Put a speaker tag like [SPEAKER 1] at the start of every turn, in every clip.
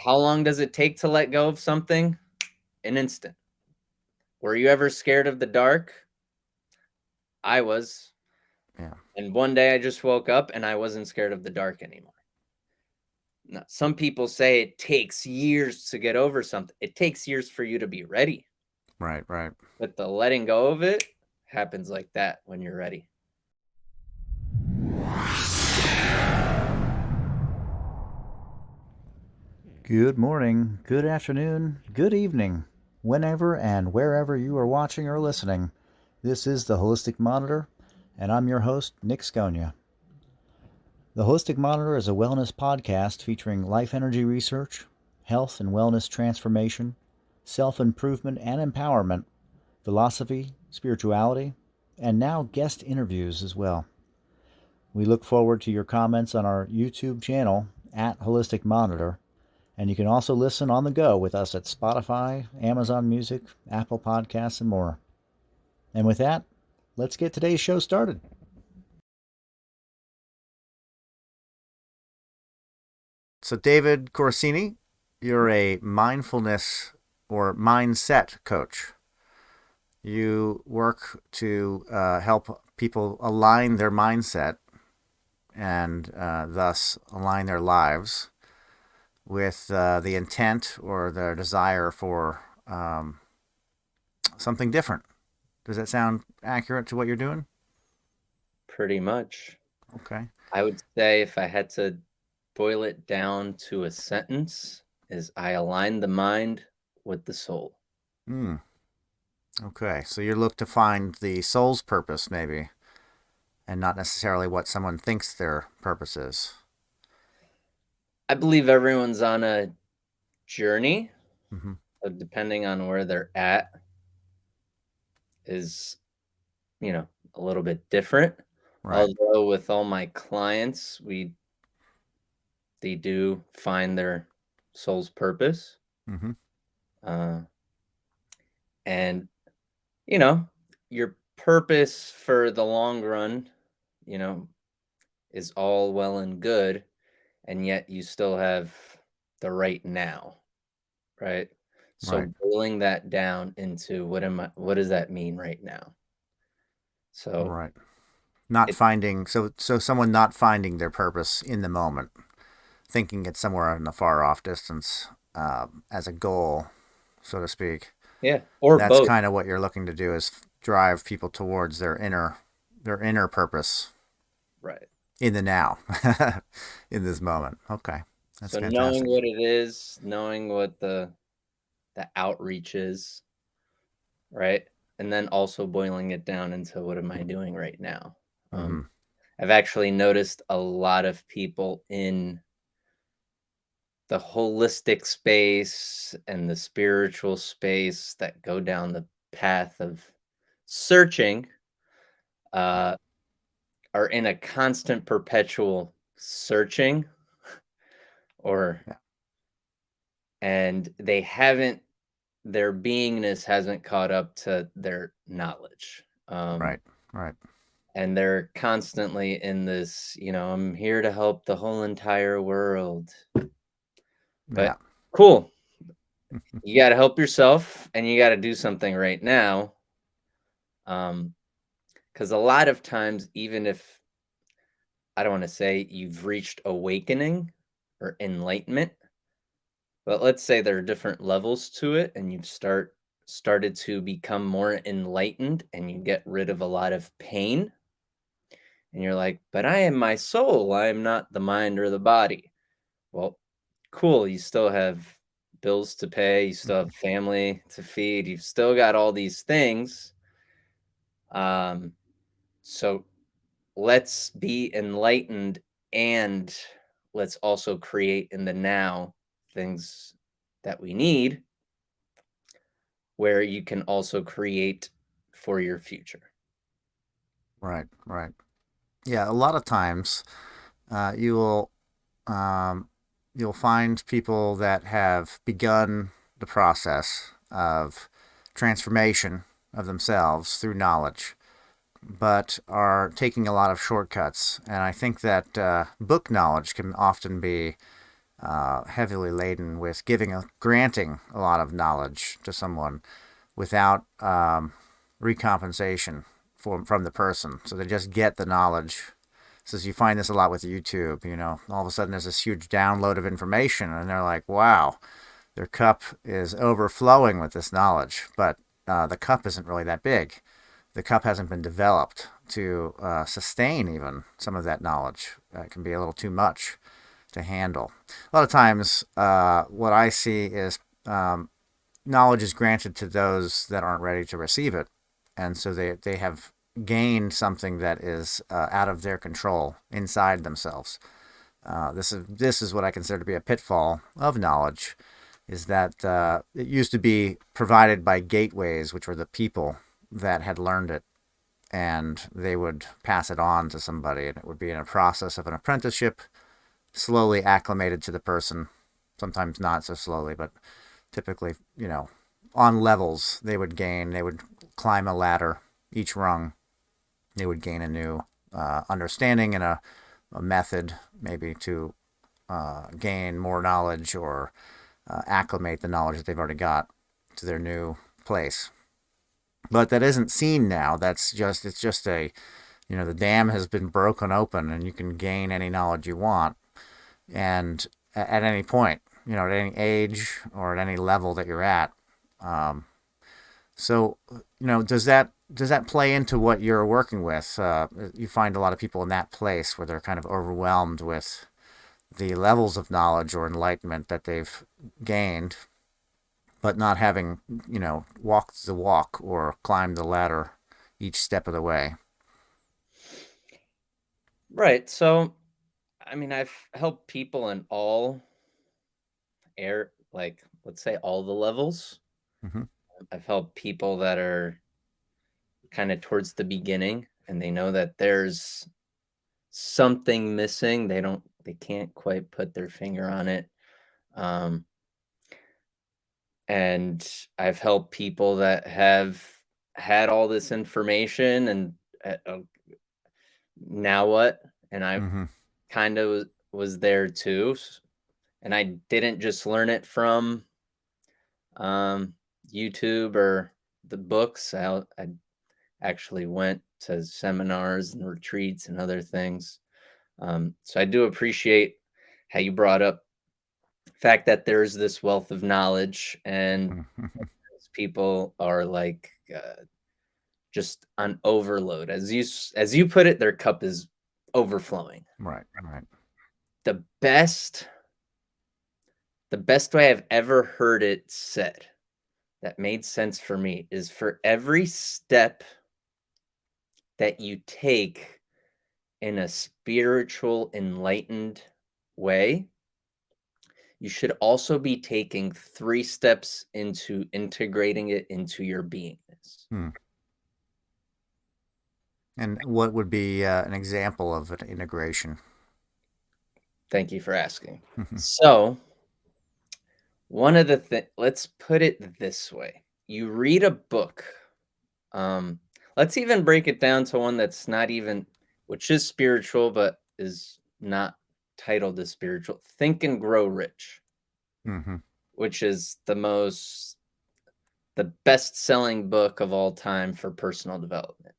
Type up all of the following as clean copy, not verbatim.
[SPEAKER 1] How long does it take to let go of something? An instant. Were you ever scared of the dark? I was.
[SPEAKER 2] Yeah.
[SPEAKER 1] And one day I just woke up and I wasn't scared of the dark anymore. Now, some people say it takes years to get over something. It takes years for you to be ready.
[SPEAKER 2] Right, right.
[SPEAKER 1] But the letting go of it happens like that when you're ready.
[SPEAKER 3] Good morning, good afternoon, good evening, whenever and wherever you are watching or listening. This is the Holistic Monitor, and I'm your host, Nick Sconia. The Holistic Monitor is a wellness podcast featuring life energy research, health and wellness transformation, self-improvement and empowerment, philosophy, spirituality, and now guest interviews as well. We look forward to your comments on our YouTube channel at Holistic Monitor. And you can also listen on the go with us at Spotify, Amazon Music, Apple Podcasts, and more. And with that, let's get today's show started.
[SPEAKER 2] So, David Corsini, you're a mindfulness or mindset coach. You work to help people align their mindset and thus align their lives with the intent or their desire for something different. Does that sound accurate to what you're doing?
[SPEAKER 1] Pretty much.
[SPEAKER 2] Okay.
[SPEAKER 1] I would say if I had to boil it down to a sentence, is I align the mind with the soul.
[SPEAKER 2] Hmm. Okay. So you look to find the soul's purpose, maybe, and not necessarily what someone thinks their purpose is.
[SPEAKER 1] I believe everyone's on a journey,
[SPEAKER 2] Mm-hmm.
[SPEAKER 1] so depending on where they're at is, a little bit different.
[SPEAKER 2] Right.
[SPEAKER 1] Although with all my clients, they do find their soul's purpose.
[SPEAKER 2] Mm-hmm.
[SPEAKER 1] Uh, and, you know, your purpose for the long run, you know, is all well and good, and yet you still have the right now, right?
[SPEAKER 2] Right.
[SPEAKER 1] So boiling that down into what does that mean right now? So
[SPEAKER 2] Right. Not
[SPEAKER 1] it
[SPEAKER 2] finding so someone not finding their purpose in the moment, thinking it's somewhere in a far off distance as a goal, so to speak.
[SPEAKER 1] yeah, or
[SPEAKER 2] That's
[SPEAKER 1] both,
[SPEAKER 2] kind of what you're looking to do is drive people towards their inner purpose
[SPEAKER 1] right?
[SPEAKER 2] in the now, in this moment. Okay, that's
[SPEAKER 1] So knowing
[SPEAKER 2] fantastic.
[SPEAKER 1] what it is, knowing what the outreach is, right? And then also boiling it down into what am I doing right now?
[SPEAKER 2] Mm-hmm.
[SPEAKER 1] I've actually noticed a lot of people in the holistic space and the spiritual space that go down the path of searching uh, are in a constant perpetual searching or
[SPEAKER 2] Yeah.
[SPEAKER 1] and they haven't their beingness hasn't caught up to their knowledge.
[SPEAKER 2] Right. Right.
[SPEAKER 1] And they're constantly in this, I'm here to help the whole entire world.
[SPEAKER 2] Yeah.
[SPEAKER 1] But cool. You got to help yourself and you got to do something right now. Because a lot of times, even if I don't want to say you've reached awakening or enlightenment, but let's say there are different levels to it and you've started to become more enlightened and you get rid of a lot of pain and you're like, but I am my soul, I am not the mind or the body. Well, cool, you still have bills to pay, you still have family to feed, you've still got all these things. um so let's be enlightened and let's also create in the now things that we need where you can also create for your future.
[SPEAKER 2] Right. Right. Yeah. A lot of times, you will um, you'll find people that have begun the process of transformation of themselves through knowledge, but are taking a lot of shortcuts. And I think that book knowledge can often be heavily laden with granting a lot of knowledge to someone without recompensation from the person. So they just get the knowledge. So you find this a lot with YouTube. All of a sudden there's this huge download of information, and they're like, "Wow, their cup is overflowing with this knowledge." But the cup isn't really that big. The cup hasn't been developed to sustain even some of that knowledge. It can be a little too much to handle. A lot of times, what I see is knowledge is granted to those that aren't ready to receive it, and so they have gained something that is out of their control inside themselves. This is what I consider to be a pitfall of knowledge, is that it used to be provided by gateways, which were the people that had learned it, and they would pass it on to somebody, and it would be in a process of an apprenticeship, slowly acclimated to the person, sometimes not so slowly, but typically, on levels. They would climb a ladder. Each rung, they would gain a new understanding and a method, maybe to gain more knowledge or acclimate the knowledge that they've already got to their new place. But that isn't seen now. It's just the dam has been broken open, and you can gain any knowledge you want, and at any point, at any age or at any level that you're at. So, does that play into what you're working with? You find a lot of people in that place where they're kind of overwhelmed with the levels of knowledge or enlightenment that they've gained, but not having, walked the walk or climbed the ladder each step of the way.
[SPEAKER 1] Right. So, I've helped people in let's say all the levels.
[SPEAKER 2] Mm-hmm.
[SPEAKER 1] I've helped people that are kind of towards the beginning, and they know that there's something missing. They can't quite put their finger on it. And I've helped people that have had all this information and now what? And I
[SPEAKER 2] Mm-hmm.
[SPEAKER 1] kind of was there too. And I didn't just learn it from YouTube or the books. I actually went to seminars and retreats and other things. So I do appreciate how you brought up the fact that there's this wealth of knowledge, and people are like just on overload. As you put it, their cup is overflowing.
[SPEAKER 2] Right. Right.
[SPEAKER 1] The best way I've ever heard it said that made sense for me is, for every step that you take in a spiritual, enlightened way, you should also be taking 3 steps into integrating it into your beingness.
[SPEAKER 2] Hmm. And what would be an example of an integration?
[SPEAKER 1] Thank you for asking. So, one of the let's put it this way. You read a book. Let's even break it down to one that's not even, which is spiritual, but is not titled as spiritual. Think and Grow Rich,
[SPEAKER 2] Mm-hmm.
[SPEAKER 1] which is the best-selling book of all time for personal development.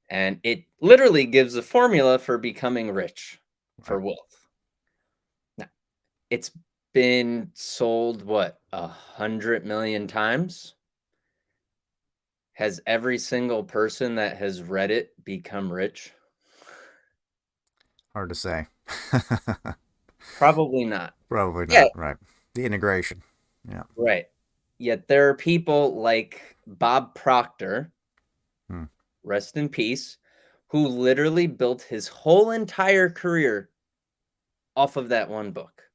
[SPEAKER 1] And it literally gives a formula for becoming rich, for
[SPEAKER 2] Right.
[SPEAKER 1] wealth. Now, it's been sold, what, 100 million times? Has every single person that has read it become rich?
[SPEAKER 2] Hard to say.
[SPEAKER 1] Probably not.
[SPEAKER 2] Probably
[SPEAKER 1] Yeah,
[SPEAKER 2] not. Right. The integration. Yeah.
[SPEAKER 1] right. Yet there are people like Bob Proctor,
[SPEAKER 2] Hmm.
[SPEAKER 1] rest in peace, who literally built his whole entire career off of that one book.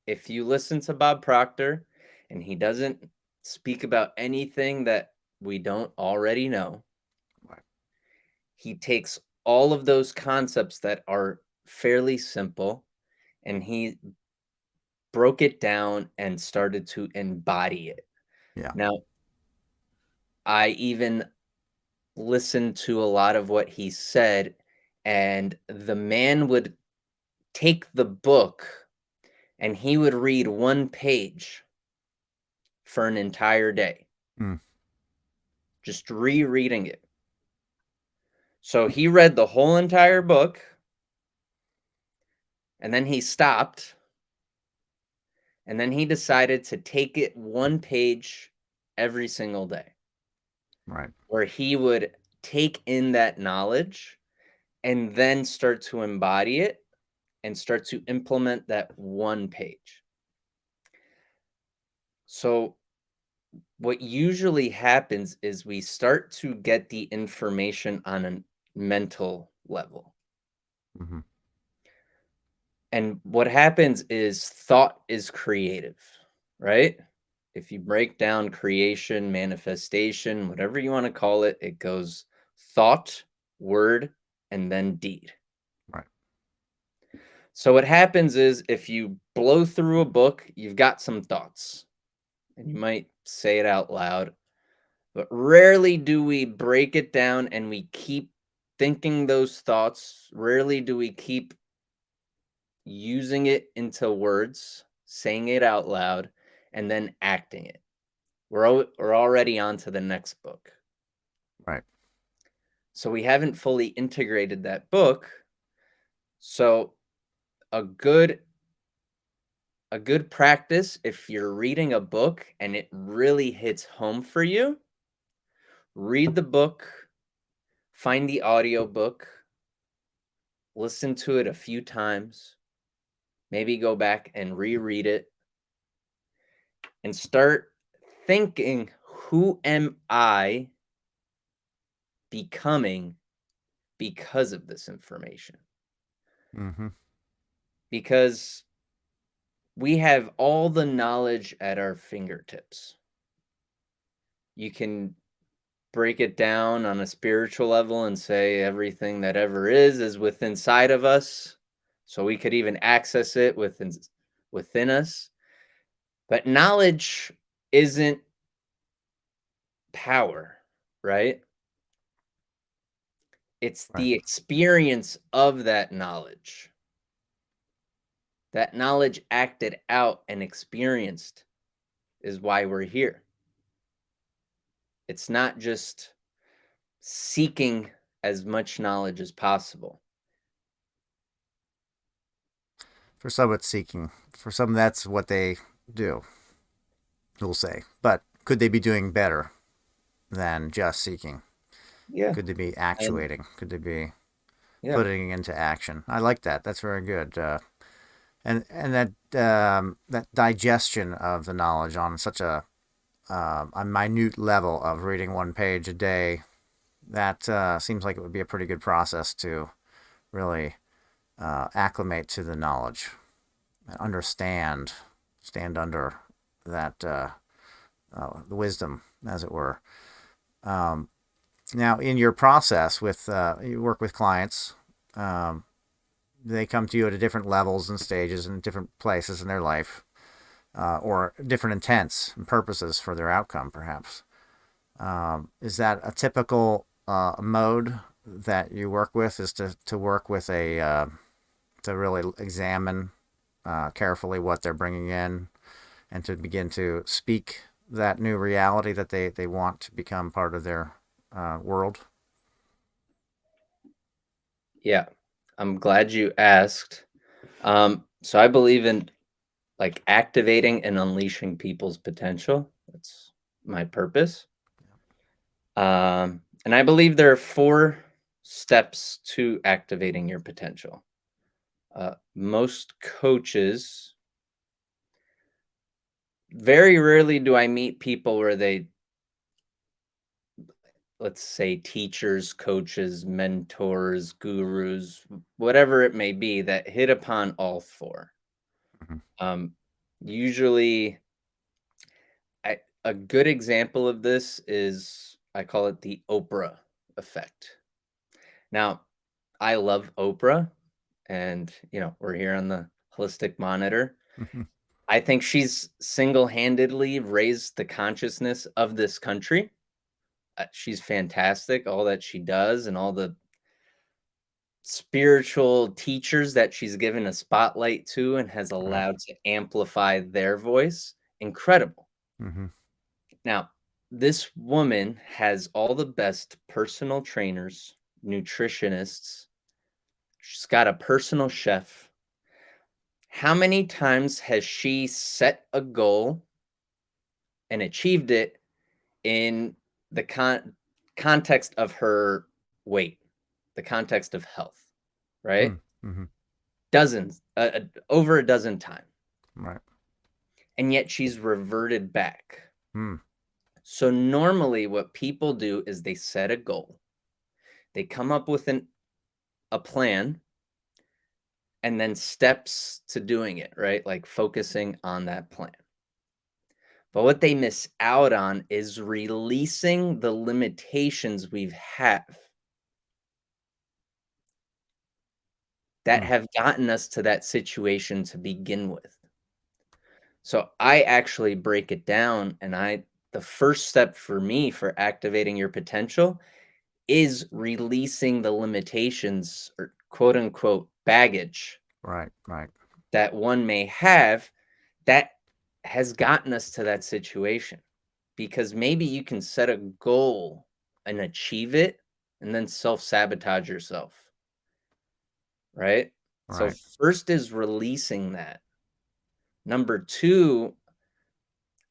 [SPEAKER 1] If you listen to Bob Proctor and he doesn't speak about anything that we don't already know,
[SPEAKER 2] Right.
[SPEAKER 1] he takes all of those concepts that are fairly simple, and he broke it down and started to embody it.
[SPEAKER 2] Yeah.
[SPEAKER 1] Now, I even listened to a lot of what he said, and the man would take the book and he would read one page for an entire day, just rereading it. So he read the whole entire book, and then he stopped, and then he decided to take it one page every single day.
[SPEAKER 2] Right.
[SPEAKER 1] Where he would take in that knowledge and then start to embody it and start to implement that one page. So what usually happens is we start to get the information on a mental level.
[SPEAKER 2] Mm-hmm.
[SPEAKER 1] And what happens is thought is creative, right? If you break down creation, manifestation, whatever you want to call it, it goes thought, word, and then deed.
[SPEAKER 2] Right.
[SPEAKER 1] So what happens is if you blow through a book, you've got some thoughts and you might say it out loud, but rarely do we break it down and we keep thinking those thoughts. Rarely do we keep using it into words, saying it out loud, and then acting it. We're already on to the next book.
[SPEAKER 2] Right.
[SPEAKER 1] So we haven't fully integrated that book. So a good practice, if you're reading a book and it really hits home for you, read the book, find the audiobook, listen to it a few times, maybe go back and reread it, and start thinking, who am I becoming because of this information?
[SPEAKER 2] Mm-hmm.
[SPEAKER 1] Because we have all the knowledge at our fingertips. You can break it down on a spiritual level and say everything that ever is within inside of us. So we could even access it within us. But knowledge isn't power, right? It's
[SPEAKER 2] Right.
[SPEAKER 1] the experience of that knowledge. That knowledge acted out and experienced is why we're here. It's not just seeking as much knowledge as possible.
[SPEAKER 2] For some, it's seeking. For some, that's what they do, we'll say. But could they be doing better than just seeking?
[SPEAKER 1] Yeah.
[SPEAKER 2] Could they be
[SPEAKER 1] And
[SPEAKER 2] actuating? Could they be
[SPEAKER 1] yeah.
[SPEAKER 2] putting into action? I like that. That's very good. And that that digestion of the knowledge on such a minute level of reading one page a day, that seems like it would be a pretty good process to really acclimate to the knowledge and understand, stand under that the wisdom, as it were. Now, in your process with you work with clients, they come to you at different levels and stages and different places in their life, or different intents and purposes for their outcome, perhaps. Is that a typical mode that you work with? Is to work with to really examine carefully what they're bringing in and to begin to speak that new reality that they want to become part of their world?
[SPEAKER 1] Yeah. I'm glad you asked. So I believe in like activating and unleashing people's potential. That's my purpose. And I believe there are 4 steps to activating your potential. Most coaches, very rarely do I meet people where they, let's say, teachers, coaches, mentors, gurus, whatever it may be, that hit upon all 4.
[SPEAKER 2] Mhm.
[SPEAKER 1] Usually, a good example of this is I call it the Oprah effect. Now, I love Oprah, and we're here on the Holistic Monitor. I think she's single-handedly raised the consciousness of this country. She's fantastic, all that she does and all the spiritual teachers that she's given a spotlight to and has
[SPEAKER 2] Right.
[SPEAKER 1] allowed to amplify their voice. Incredible.
[SPEAKER 2] Mm-hmm.
[SPEAKER 1] Now, this woman has all the best personal trainers, nutritionists. She's got a personal chef. How many times has she set a goal and achieved it in the context of her weight, the context of health, right?
[SPEAKER 2] Mm-hmm.
[SPEAKER 1] Dozens, over a dozen times.
[SPEAKER 2] Right.
[SPEAKER 1] And yet she's reverted back.
[SPEAKER 2] Mm.
[SPEAKER 1] So normally what people do is they set a goal. They come up with a plan and then steps to doing it, right? Like focusing on that plan. But what they miss out on is releasing the limitations we've have that
[SPEAKER 2] Mm.
[SPEAKER 1] have gotten us to that situation to begin with. So I actually break it down, and the first step for me for activating your potential is releasing the limitations or quote unquote baggage
[SPEAKER 2] Right. Right.
[SPEAKER 1] that one may have that has gotten us to that situation. Because maybe you can set a goal and achieve it and then self-sabotage yourself, right? So
[SPEAKER 2] Right.
[SPEAKER 1] first is releasing that. Number 2,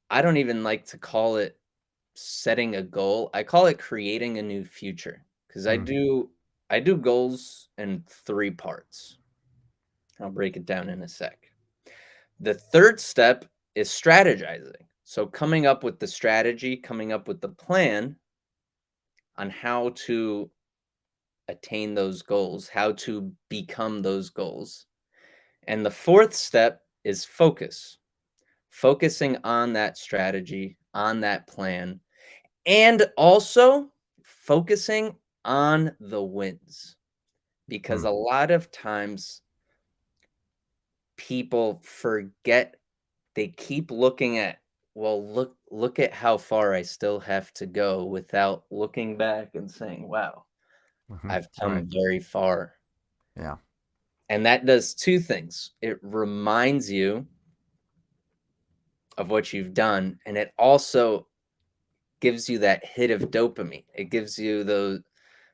[SPEAKER 1] I don't even like to call it setting a goal. I call it creating a new future because I
[SPEAKER 2] Mm.
[SPEAKER 1] do goals in 3 parts. I'll break it down in a sec. The third step is strategizing. So coming up with the strategy, coming up with the plan on how to attain those goals, how to become those goals. And the fourth step is focus, focusing on that strategy, on that plan, and also focusing on the wins. Because
[SPEAKER 2] Mm.
[SPEAKER 1] a lot of times people forget, they keep looking at, well, look at how far I still have to go without looking back and saying, wow,
[SPEAKER 2] Mm-hmm.
[SPEAKER 1] I've
[SPEAKER 2] Right.
[SPEAKER 1] come very far.
[SPEAKER 2] Yeah.
[SPEAKER 1] And that does 2 things. It reminds you of what you've done, and it also gives you that hit of dopamine. It gives you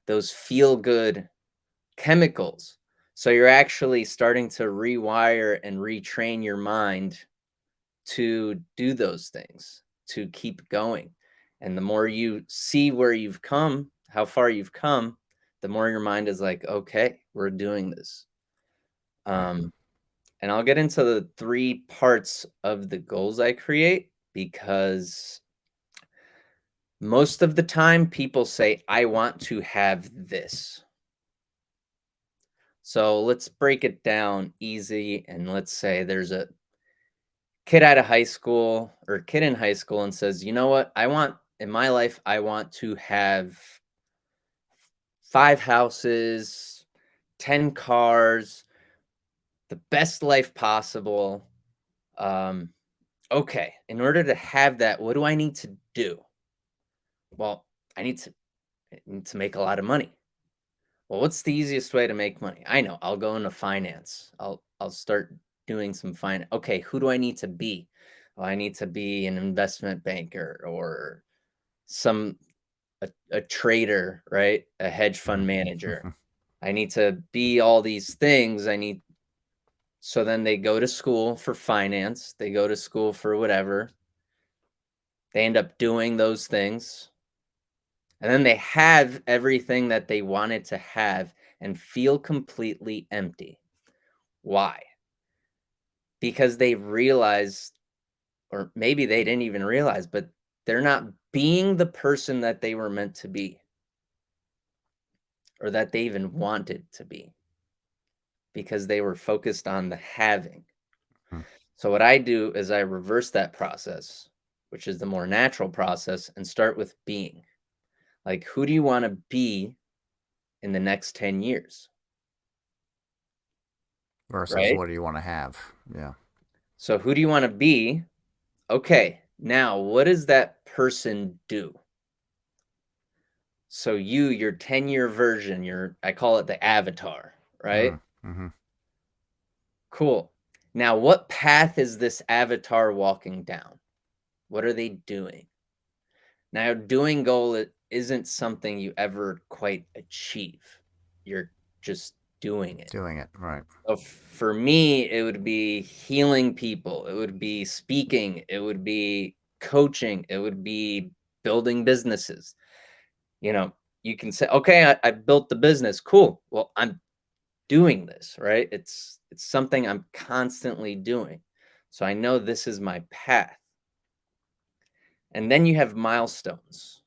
[SPEAKER 1] those feel good chemicals. So you're actually starting to rewire and retrain your mind to do those things, to keep going. And the more you see where you've come, how far you've come, the more your mind is like, okay, we're doing this.
[SPEAKER 2] Right.
[SPEAKER 1] And I'll get into the 3 parts of the goals I create because most of the time people say, I want to have this. So let's break it down easy. And let's say there's a kid out of high school or kid in high school and says, you know what? I want in my life, I want to have 5 houses, 10 cars, the best life possible. Um, okay, in order to have that, what do I need to do? Well, I need to make a lot of money. Well, what's the easiest way to make money? I know, I'll go into finance. I'll start doing some finance. Okay, who do I need to be? Well, I need to be an investment banker or some a trader, right? A hedge fund manager.
[SPEAKER 2] Mm-hmm.
[SPEAKER 1] I need to be all these things. So then they go to school for finance, they go to school for whatever. They end up doing those things. And then they have everything that they wanted to have and feel completely empty. Why? Because they realized, or maybe they didn't even realize, but they're not being the person that they were meant to be or that they even wanted to be because they were focused on the having. So, what I do is I reverse that process, which is the more natural process, and start with being. Like, who do you want to be in the next 10 years?
[SPEAKER 2] Versus
[SPEAKER 1] Right?
[SPEAKER 2] what do you want to have? Yeah.
[SPEAKER 1] So, who do you want to be? Okay, now what does that person do? So your 10-year version, I call it the avatar, right?
[SPEAKER 2] Mm-hmm.
[SPEAKER 1] Cool. Now, what path is this avatar walking down? What are they doing? Now, doing goal isn't something you ever quite achieve. You're just doing it.
[SPEAKER 2] Doing it, right.
[SPEAKER 1] So for me, it would be healing people. It would be speaking. It would be coaching. It would be building businesses. You can say, okay, I built the business. Cool. Well, I'm doing this, right? It's something I'm constantly doing. So I know this is my path. And then you have milestones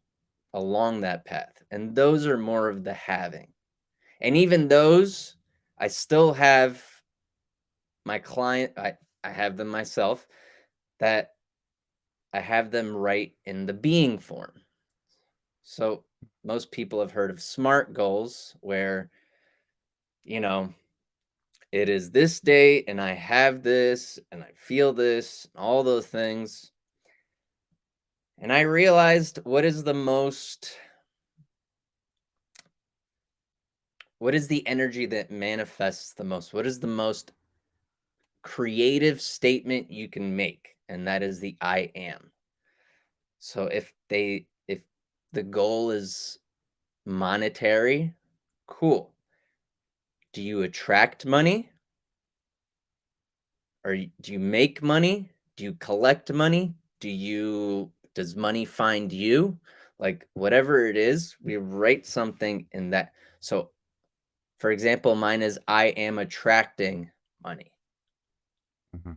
[SPEAKER 1] along that path. And those are more of the having. And even those, I still have my client, I have them myself, that I have them write in the being form. So most people have heard of SMART goals where, you know, it is this date and I have this and I feel this, all those things. And I realized what is the energy that manifests the most? What is the most creative statement you can make? And that is the I am. So if the goal is monetary, cool. Do you attract money? Or do you make money? Do you collect money? Does money find you? Like whatever it is, we write something in that. So for example, mine is I am attracting money.
[SPEAKER 2] Mm-hmm.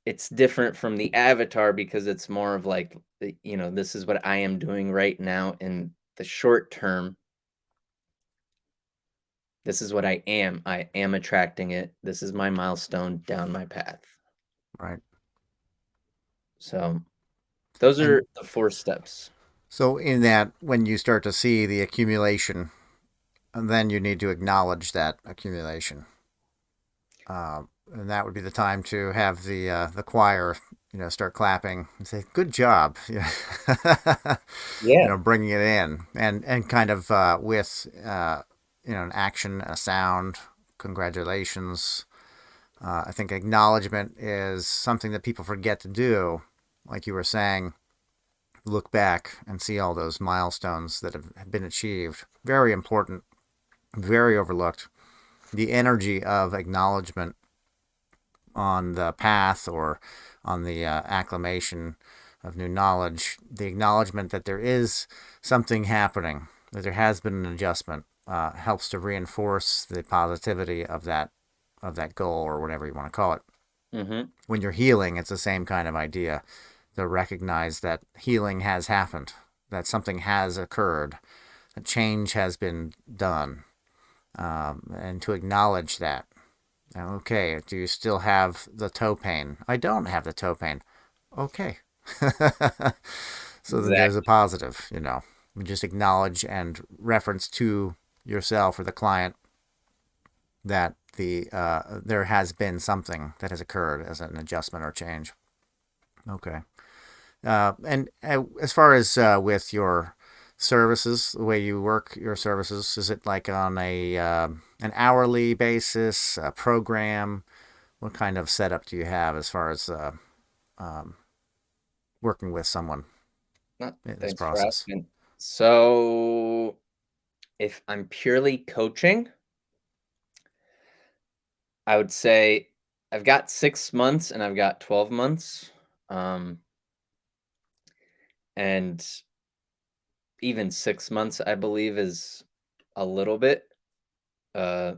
[SPEAKER 1] It's different from the avatar because it's more of like, this is what I am doing right now in the short term. This is what I am. I am attracting it. This is my milestone down my path.
[SPEAKER 2] Right.
[SPEAKER 1] So those are
[SPEAKER 2] And
[SPEAKER 1] the 4 steps.
[SPEAKER 2] so in that, when you start to see the accumulation, then you need to acknowledge that accumulation. And that would be the time to have the choir, start clapping and say, "Good job,"
[SPEAKER 1] Yeah.
[SPEAKER 2] bringing it in, and kind of with an action, a sound, congratulations. I think acknowledgement is something that people forget to do, like you were saying. Look back and see all those milestones that have been achieved. Very important, very overlooked. The energy of acknowledgement on the path or on the acclamation of new knowledge, the acknowledgement that there is something happening, that there has been an adjustment, helps to reinforce the positivity of that goal or whatever you want to call it.
[SPEAKER 1] Mm-hmm.
[SPEAKER 2] When you're healing, it's the same kind of idea. To recognize that healing has happened, that something has occurred, that change has been done, and to acknowledge that. Okay, do you still have the toe pain? I don't have the toe pain. Okay. So then there's a
[SPEAKER 1] Exactly.
[SPEAKER 2] positive, You just acknowledge and reference to yourself or the client that there has been something that has occurred as an adjustment or change. Okay. And as far as with your services, the way you work your services, is it like on an hourly basis, a program? What kind of setup do you have as far as um, working with someone in this
[SPEAKER 1] Thanks for
[SPEAKER 2] process?
[SPEAKER 1] asking. So if I'm purely coaching, I would say I've got 6 months and I've got 12 months. And even 6 months, I believe, is a little bit. Uh,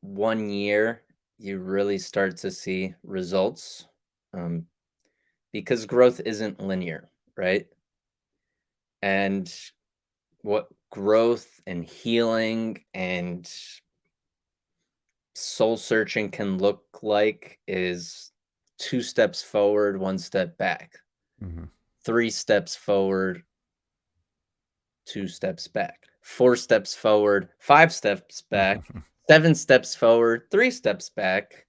[SPEAKER 1] 1 year, you really start to see results, um, because growth isn't linear, right? And what growth and healing and soul searching can look like is 2 steps forward, 1 step back,
[SPEAKER 2] Mm-hmm.
[SPEAKER 1] 3 steps forward, 2 steps back, 4 steps forward, 5 steps back, 7 steps forward, 3 steps back.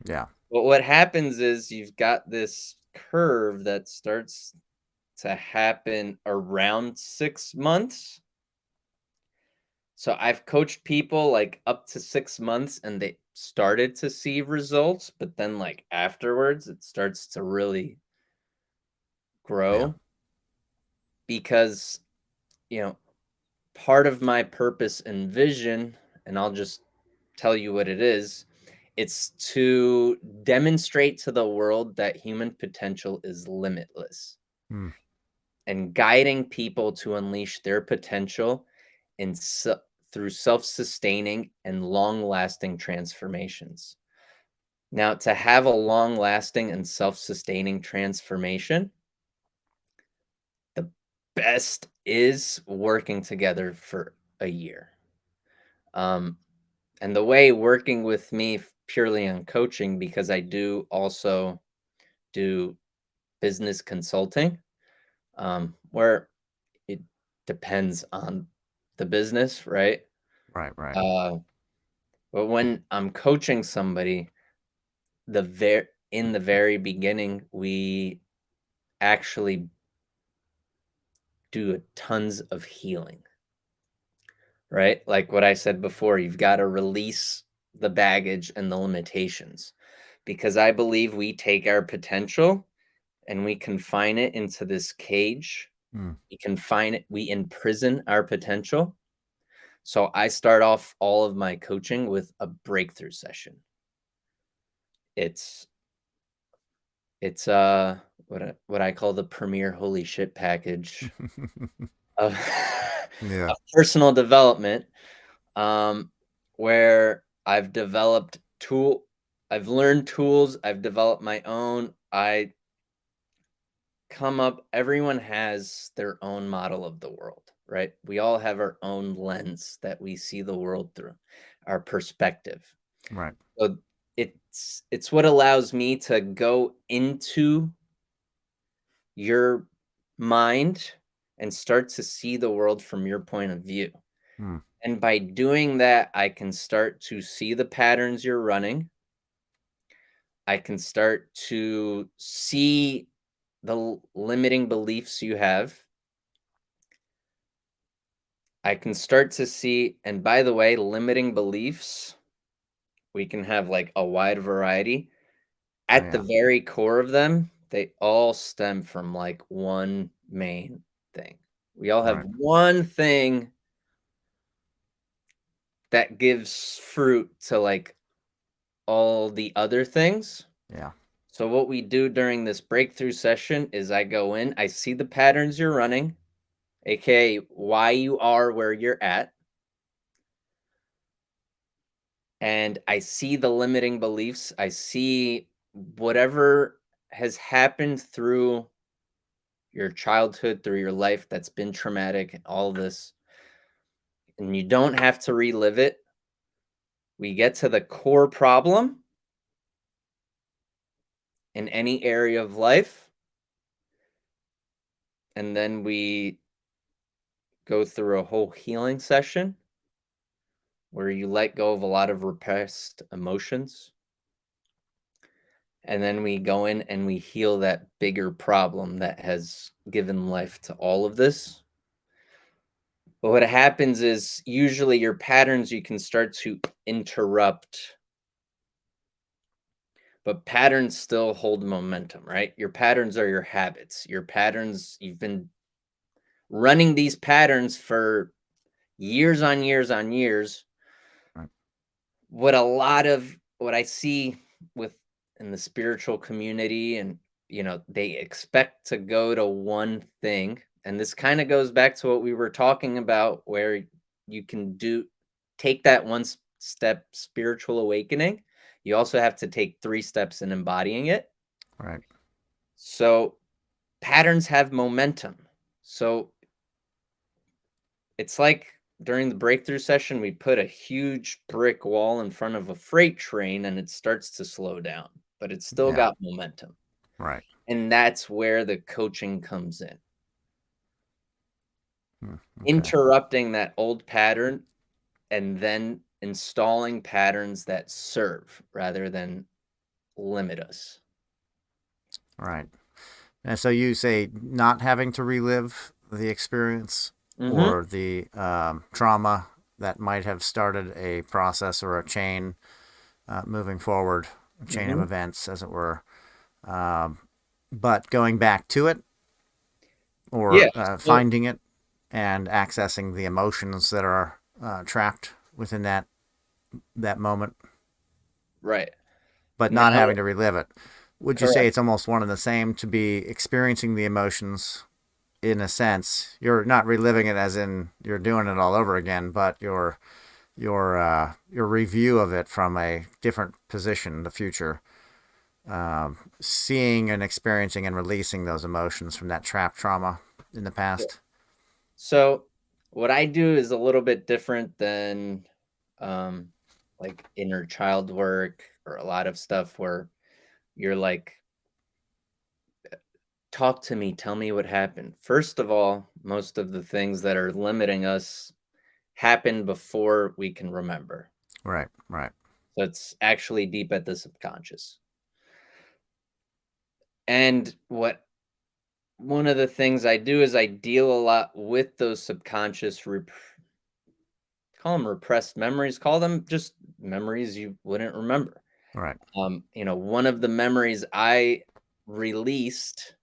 [SPEAKER 2] Yeah.
[SPEAKER 1] But what happens is you've got this curve that starts to happen around 6 months. So I've coached people like up to 6 months and they started to see results, but then like afterwards it starts to really
[SPEAKER 2] Yeah.
[SPEAKER 1] grow because, you know, part of my purpose and vision, and I'll just tell you what it is, it's to demonstrate to the world that human potential is limitless
[SPEAKER 2] Hmm.
[SPEAKER 1] and guiding people to unleash their potential in through self-sustaining and long-lasting transformations. Now, to have a long-lasting and self-sustaining transformation, the best is working together for a year. Um, and the way working with me purely on coaching, because I do also do business consulting, where it depends on the business, right?
[SPEAKER 2] Right. Right.
[SPEAKER 1] Uh, but when I'm coaching somebody, in the very beginning, we actually do tons of healing, right? Like what I said before, you've got to release the baggage and the limitations because I believe we take our potential and we confine it into this cage.
[SPEAKER 2] Hmm.
[SPEAKER 1] We confine it, we imprison our potential. So I start off all of my coaching with a breakthrough session. It's it's what I call the premier holy shit package of
[SPEAKER 2] Yeah.
[SPEAKER 1] of personal development, where I've learned tools, I've developed my own. Everyone has their own model of the world, right? We all have our own lens that we see the world through, our perspective.
[SPEAKER 2] Right.
[SPEAKER 1] So it's what allows me to go into your mind and start to see the world from your point of view.
[SPEAKER 2] Hmm.
[SPEAKER 1] And by doing that, I can start to see the patterns you're running. I can start to see the limiting beliefs you have. I can start to see, and by the way, limiting beliefs, we can have like a wide variety.
[SPEAKER 2] Oh,
[SPEAKER 1] At the
[SPEAKER 2] yeah.
[SPEAKER 1] very core of them, they all stem from like one main thing. We all have
[SPEAKER 2] Right.
[SPEAKER 1] one thing that gives fruit to like all the other things.
[SPEAKER 2] Yeah.
[SPEAKER 1] So what we do during this breakthrough session is I go in, I see the patterns you're running, aka why you are where you're at, and I see the limiting beliefs. I see whatever has happened through your childhood, through your life that's been traumatic and all this, and you don't have to relive it. We get to the core problem in any area of life, and then we go through a whole healing session where you let go of a lot of repressed emotions. And then we go in and we heal that bigger problem that has given life to all of this. But what happens is usually your patterns you can start to interrupt, but patterns still hold momentum, right? Your patterns are your habits. Your patterns, you've been running these patterns for years on years on years.
[SPEAKER 2] Right.
[SPEAKER 1] What I see with in the spiritual community, and they expect to go to one thing, and this kind of goes back to what we were talking about where you can take that step spiritual awakening. You also have to take 3 steps in embodying it.
[SPEAKER 2] Right.
[SPEAKER 1] So patterns have momentum. So it's like during the breakthrough session, we put a huge brick wall in front of a freight train and it starts to slow down, but it's still
[SPEAKER 2] Yeah.
[SPEAKER 1] got momentum.
[SPEAKER 2] Right.
[SPEAKER 1] And that's where the coaching comes in.
[SPEAKER 2] Hmm. Okay.
[SPEAKER 1] Interrupting that old pattern and then installing patterns that serve rather than limit us.
[SPEAKER 2] Right. And so you say not having to relive the experience
[SPEAKER 1] Mm-hmm.
[SPEAKER 2] or the trauma that might have started a process or a chain moving forward, a chain of
[SPEAKER 1] Mm-hmm.
[SPEAKER 2] events, as it were. Um, but going back to it
[SPEAKER 1] Yeah.
[SPEAKER 2] or
[SPEAKER 1] So
[SPEAKER 2] finding it and accessing the emotions that are trapped within that moment,
[SPEAKER 1] right.
[SPEAKER 2] but not
[SPEAKER 1] Now,
[SPEAKER 2] having to relive it. Would you say
[SPEAKER 1] correct.
[SPEAKER 2] it's almost one and the same to be experiencing the emotions in a sense? You're not reliving it as in you're doing it all over again, but your review of it from a different position in the future, seeing and experiencing and releasing those emotions from that trapped trauma in the past.
[SPEAKER 1] So what I do is a little bit different than um like inner child work or a lot of stuff where you're like, talk to me, tell me what happened. First of all, most of the things that are limiting us happen before we can remember.
[SPEAKER 2] Right, right,
[SPEAKER 1] So it's actually deep at the subconscious. And what one of the things I do is I deal a lot with those subconscious call them repressed memories, call them just memories you wouldn't remember.
[SPEAKER 2] right.
[SPEAKER 1] One of the memories I released,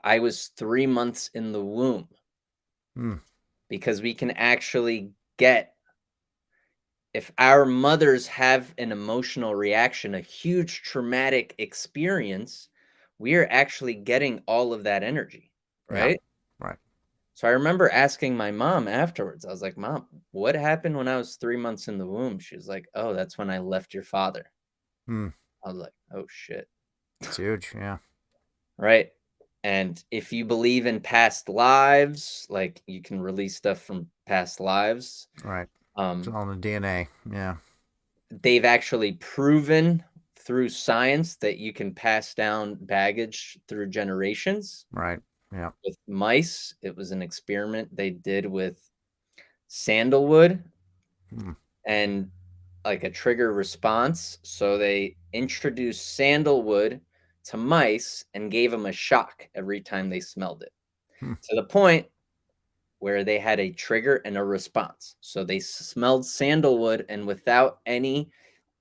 [SPEAKER 1] I was 3 months in the womb
[SPEAKER 2] Hmm,
[SPEAKER 1] because we can actually get if our mothers have an emotional reaction, a huge traumatic experience, we are actually getting all of that energy,
[SPEAKER 2] yeah,
[SPEAKER 1] right?
[SPEAKER 2] right.
[SPEAKER 1] So I remember asking my mom afterwards. I was like, "Mom, what happened when I was 3 months in the womb?" She was like, "Oh, that's when I left your father."
[SPEAKER 2] Hmm,
[SPEAKER 1] I was like, "Oh shit."
[SPEAKER 2] it's huge. Yeah,
[SPEAKER 1] Right? And if you believe in past lives, like you can release stuff from past lives.
[SPEAKER 2] right. It's
[SPEAKER 1] Um,
[SPEAKER 2] all in the DNA. Yeah,
[SPEAKER 1] they've actually proven through science that you can pass down baggage through generations.
[SPEAKER 2] right. Yeah.
[SPEAKER 1] With mice, it was an experiment they did with sandalwood
[SPEAKER 2] Hmm,
[SPEAKER 1] and like a trigger response. So they introduced sandalwood to mice and gave them a shock every time they smelled it,
[SPEAKER 2] hmm,
[SPEAKER 1] to the point where they had a trigger and a response. So they smelled sandalwood, and without any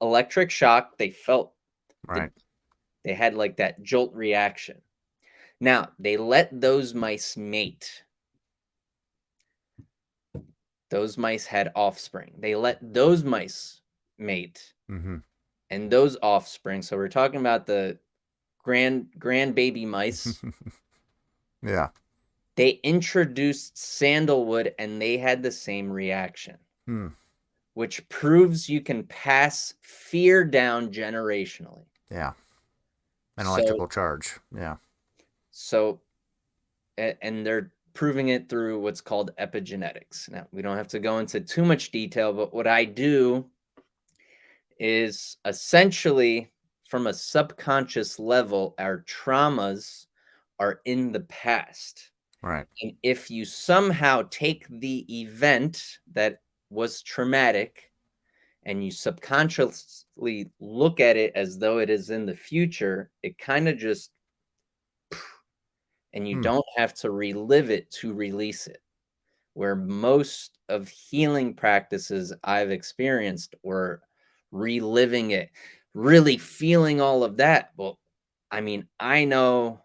[SPEAKER 1] electric shock, they felt the
[SPEAKER 2] right.
[SPEAKER 1] they had like that jolt reaction. Now, they let those mice mate. Those mice had offspring. They let those mice mate
[SPEAKER 2] Mm-hmm.
[SPEAKER 1] and those offspring. So we're talking about the grandbaby mice.
[SPEAKER 2] Yeah.
[SPEAKER 1] They introduced sandalwood and they had the same reaction,
[SPEAKER 2] Hmm.
[SPEAKER 1] which proves you can pass fear down generationally.
[SPEAKER 2] Yeah. An
[SPEAKER 1] So
[SPEAKER 2] electrical charge. Yeah.
[SPEAKER 1] so and they're proving it through what's called epigenetics. Now, we don't have to go into too much detail, but what I do is essentially from a subconscious level, our traumas are in the past.
[SPEAKER 2] Right.
[SPEAKER 1] And if you somehow take the event that was traumatic and you subconsciously look at it as though it is in the future, it kind of just, and you
[SPEAKER 2] Hmm.
[SPEAKER 1] don't have to relive it to release it. Where most of healing practices I've experienced were reliving it, really feeling all of that. Well, I mean, I know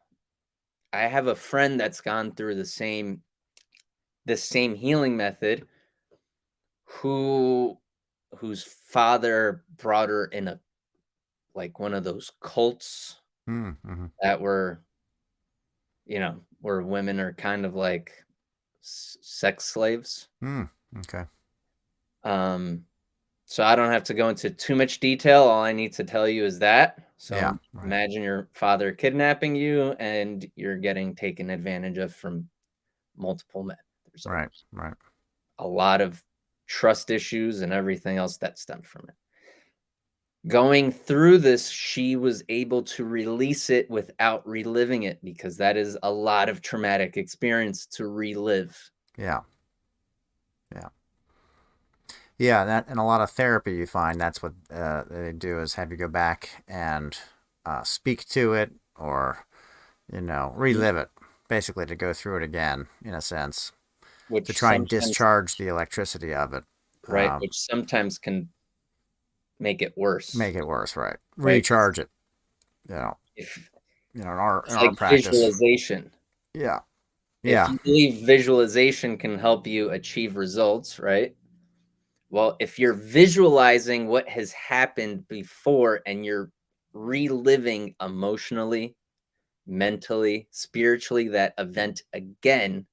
[SPEAKER 1] I have a friend that's gone through the same healing method who whose father brought her in a like one of those cults
[SPEAKER 2] Hmm. Mm-hmm.
[SPEAKER 1] that were, where women are kind of like sex slaves.
[SPEAKER 2] Hmm. Okay.
[SPEAKER 1] Um So I don't have to go into too much detail. All I need to tell you is that.
[SPEAKER 2] Yeah.
[SPEAKER 1] So
[SPEAKER 2] Right.
[SPEAKER 1] imagine your father kidnapping you and you're getting taken advantage of from multiple men. There's
[SPEAKER 2] Right. Right.
[SPEAKER 1] a lot of trust issues and everything else that stemmed from it. Going through this, she was able to release it without reliving it because that is a lot of traumatic experience to relive.
[SPEAKER 2] Yeah. Yeah. Yeah. That and a lot of therapy you find that's what they do is have you go back and speak to it or relive it, basically to go through it again, in a sense, to
[SPEAKER 1] which
[SPEAKER 2] try and
[SPEAKER 1] sometimes,
[SPEAKER 2] discharge the electricity of it,
[SPEAKER 1] right, which sometimes can make it worse,
[SPEAKER 2] make it worse, right?
[SPEAKER 1] right? 'Cause
[SPEAKER 2] Recharge it, you know,
[SPEAKER 1] if
[SPEAKER 2] in our
[SPEAKER 1] it's like
[SPEAKER 2] practice.
[SPEAKER 1] visualization.
[SPEAKER 2] Yeah,
[SPEAKER 1] If
[SPEAKER 2] yeah,
[SPEAKER 1] you believe visualization can help you achieve results, right? Well, if you're visualizing what has happened before and you're reliving emotionally, mentally, spiritually that event again,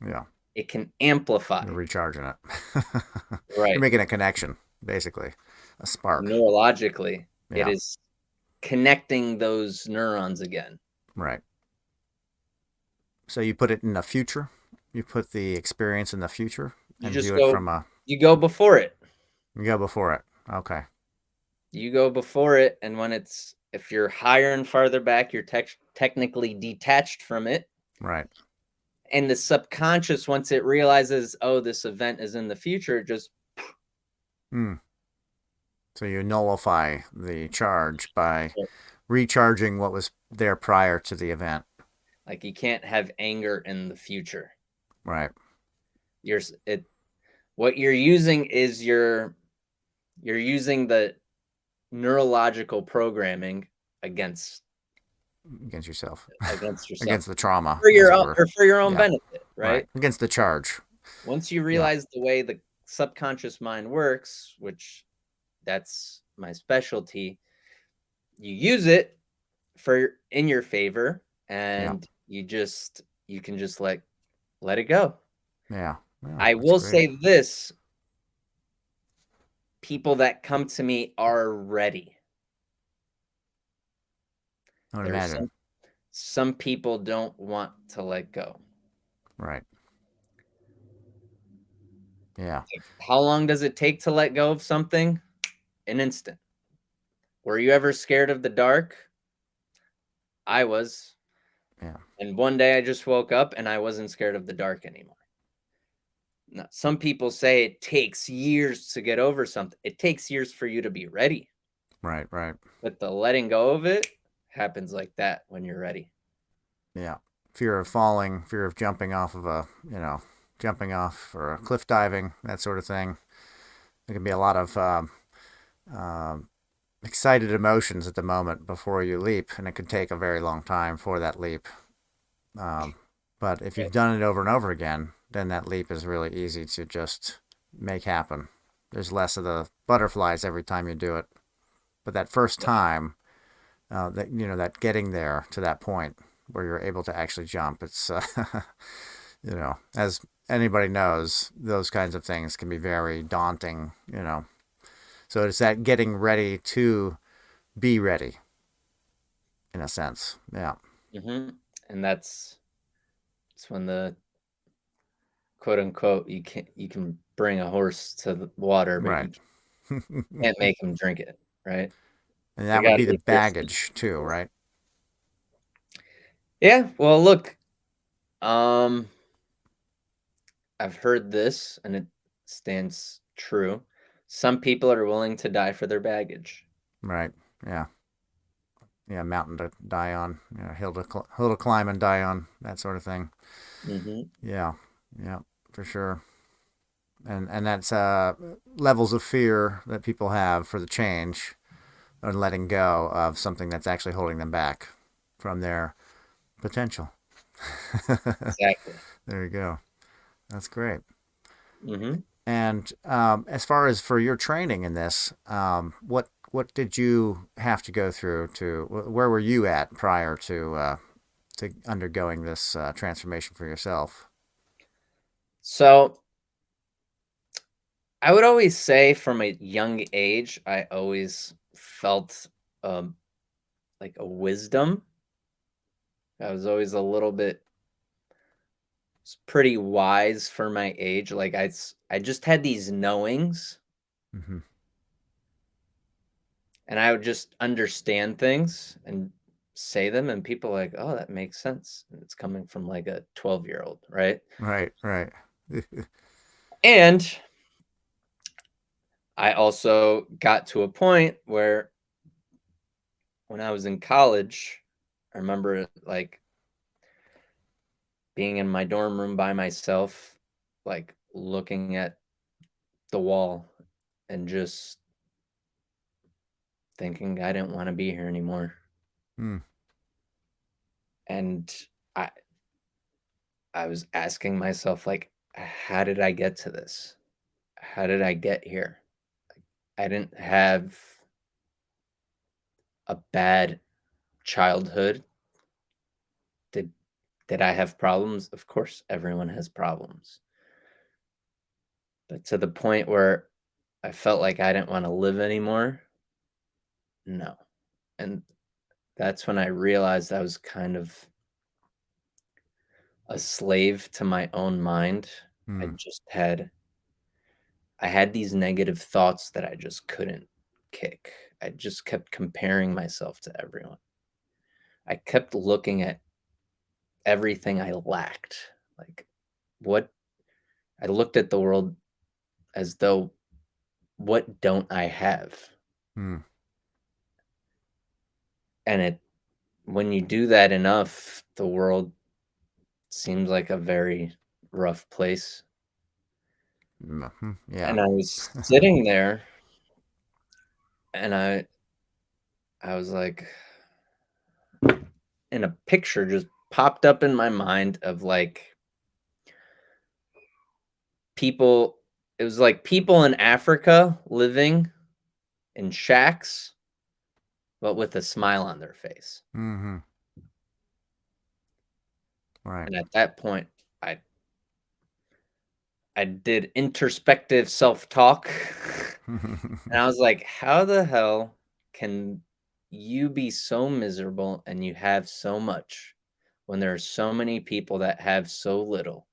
[SPEAKER 2] yeah.
[SPEAKER 1] it can amplify,
[SPEAKER 2] You're recharging it. You're
[SPEAKER 1] right?
[SPEAKER 2] making a connection, basically, a spark.
[SPEAKER 1] Neurologically, it
[SPEAKER 2] Yeah,
[SPEAKER 1] is connecting those neurons again.
[SPEAKER 2] right. So you put it in the future. You put the experience in the future
[SPEAKER 1] You
[SPEAKER 2] and
[SPEAKER 1] just
[SPEAKER 2] view it from a
[SPEAKER 1] you go before it.
[SPEAKER 2] you go before it. Okay.
[SPEAKER 1] You go before it, and if you're higher and farther back, you're technically detached from it.
[SPEAKER 2] Right.
[SPEAKER 1] And the subconscious, once it realizes, oh, this event is in the future, just
[SPEAKER 2] Hmm. So you nullify the charge by recharging what was there prior to the event.
[SPEAKER 1] like you can't have anger in the future.
[SPEAKER 2] Right.
[SPEAKER 1] You're it what you're using is you're using the neurological programming against
[SPEAKER 2] Against yourself.
[SPEAKER 1] against yourself
[SPEAKER 2] Against the trauma,
[SPEAKER 1] for
[SPEAKER 2] as
[SPEAKER 1] your
[SPEAKER 2] it
[SPEAKER 1] own
[SPEAKER 2] were.
[SPEAKER 1] or for your own
[SPEAKER 2] Yeah.
[SPEAKER 1] benefit,
[SPEAKER 2] Right.
[SPEAKER 1] right?
[SPEAKER 2] Against the charge.
[SPEAKER 1] Once you
[SPEAKER 2] Yeah.
[SPEAKER 1] realize the way the subconscious mind works, which that's my specialty, you use it for in your favor,
[SPEAKER 2] Yeah.
[SPEAKER 1] and you can just let it go.
[SPEAKER 2] Yeah. Yeah.
[SPEAKER 1] I
[SPEAKER 2] That's
[SPEAKER 1] will
[SPEAKER 2] great.
[SPEAKER 1] say this, people that come to me are ready.
[SPEAKER 2] I would
[SPEAKER 1] There's
[SPEAKER 2] imagine.
[SPEAKER 1] some people don't want to let go.
[SPEAKER 2] Right. Yeah.
[SPEAKER 1] How long does it take to let go of something? An instant. Were you ever scared of the dark? I was.
[SPEAKER 2] Yeah.
[SPEAKER 1] And one day I just woke up and I wasn't scared of the dark anymore. Now, some people say it takes years to get over something. It takes years for you to be ready.
[SPEAKER 2] Right. Right.
[SPEAKER 1] But the letting go of it happens like that when you're ready.
[SPEAKER 2] Yeah. Fear of falling, fear of jumping off of jumping off or cliff diving, that sort of thing. There can be a lot of um, excited emotions at the moment before you leap, and it can take a very long time for that leap. Um, but if you've done it over and over again, then that leap is really easy to just make happen. There's less of the butterflies every time you do it. But that first time, that getting there to that point where you're able to actually jump, it's as anybody knows, those kinds of things can be very daunting. So it's that getting ready to be ready, in a sense. Yeah.
[SPEAKER 1] Mm-hmm. And it's when the quote unquote you can bring a horse to the water, but
[SPEAKER 2] Right.
[SPEAKER 1] you
[SPEAKER 2] And
[SPEAKER 1] can't make him drink it, right? They
[SPEAKER 2] that would
[SPEAKER 1] got to
[SPEAKER 2] be the
[SPEAKER 1] be thirsty.
[SPEAKER 2] baggage too, right?
[SPEAKER 1] Yeah. Well, look, um, I've heard this, and it stands true. Some people are willing to die for their baggage.
[SPEAKER 2] Right. Yeah. Yeah. Mountain to die on, hill to climb and die on, that sort of thing.
[SPEAKER 1] Mm-hmm.
[SPEAKER 2] Yeah. Yeah. For sure. And that's levels of fear that people have for the change or letting go of something that's actually holding them back from their potential.
[SPEAKER 1] Exactly.
[SPEAKER 2] There you go. That's great.
[SPEAKER 1] Mm-hmm.
[SPEAKER 2] And as far as for your training in this, what did you have to go through to? Where were you at prior to undergoing this transformation for yourself?
[SPEAKER 1] So I would always say from a young age, I always felt um, like a wisdom. I was always a little bit pretty wise for my age. Like I just had these knowings,
[SPEAKER 2] Mm-hmm.
[SPEAKER 1] and I would just understand things and say them, and people are like, oh, that makes sense. And it's coming from like a 12-year-old, right?
[SPEAKER 2] Right, right.
[SPEAKER 1] And I also got to a point where when I was in college, I remember like being in my dorm room by myself, like looking at the wall and just thinking I didn't want to be here anymore.
[SPEAKER 2] Hmm.
[SPEAKER 1] And I I was asking myself like, how did I get to this? How did I get here? I didn't have a bad childhood. Did did I have problems? Of course, everyone has problems. But to the point where I felt like I didn't want to live anymore, no. And that's when I realized I was kind of a slave to my own mind. I
[SPEAKER 2] Hmm.
[SPEAKER 1] just had I had these negative thoughts that I just couldn't kick. I just kept comparing myself to everyone. I kept looking at everything I lacked. Like, what I looked at the world as though, what don't I have?
[SPEAKER 2] Hmm.
[SPEAKER 1] And when you do that enough, the world seems like a very rough place.
[SPEAKER 2] Mhm. Yeah.
[SPEAKER 1] And I was sitting there and I was like, and a picture just popped up in my mind of like people it was like people in Africa living in shacks, but with a smile on their face.
[SPEAKER 2] Hmm. Right.
[SPEAKER 1] And at that point, I I did introspective self-talk, and I was like, "How the hell can you be so miserable and you have so much when there are so many people that have so little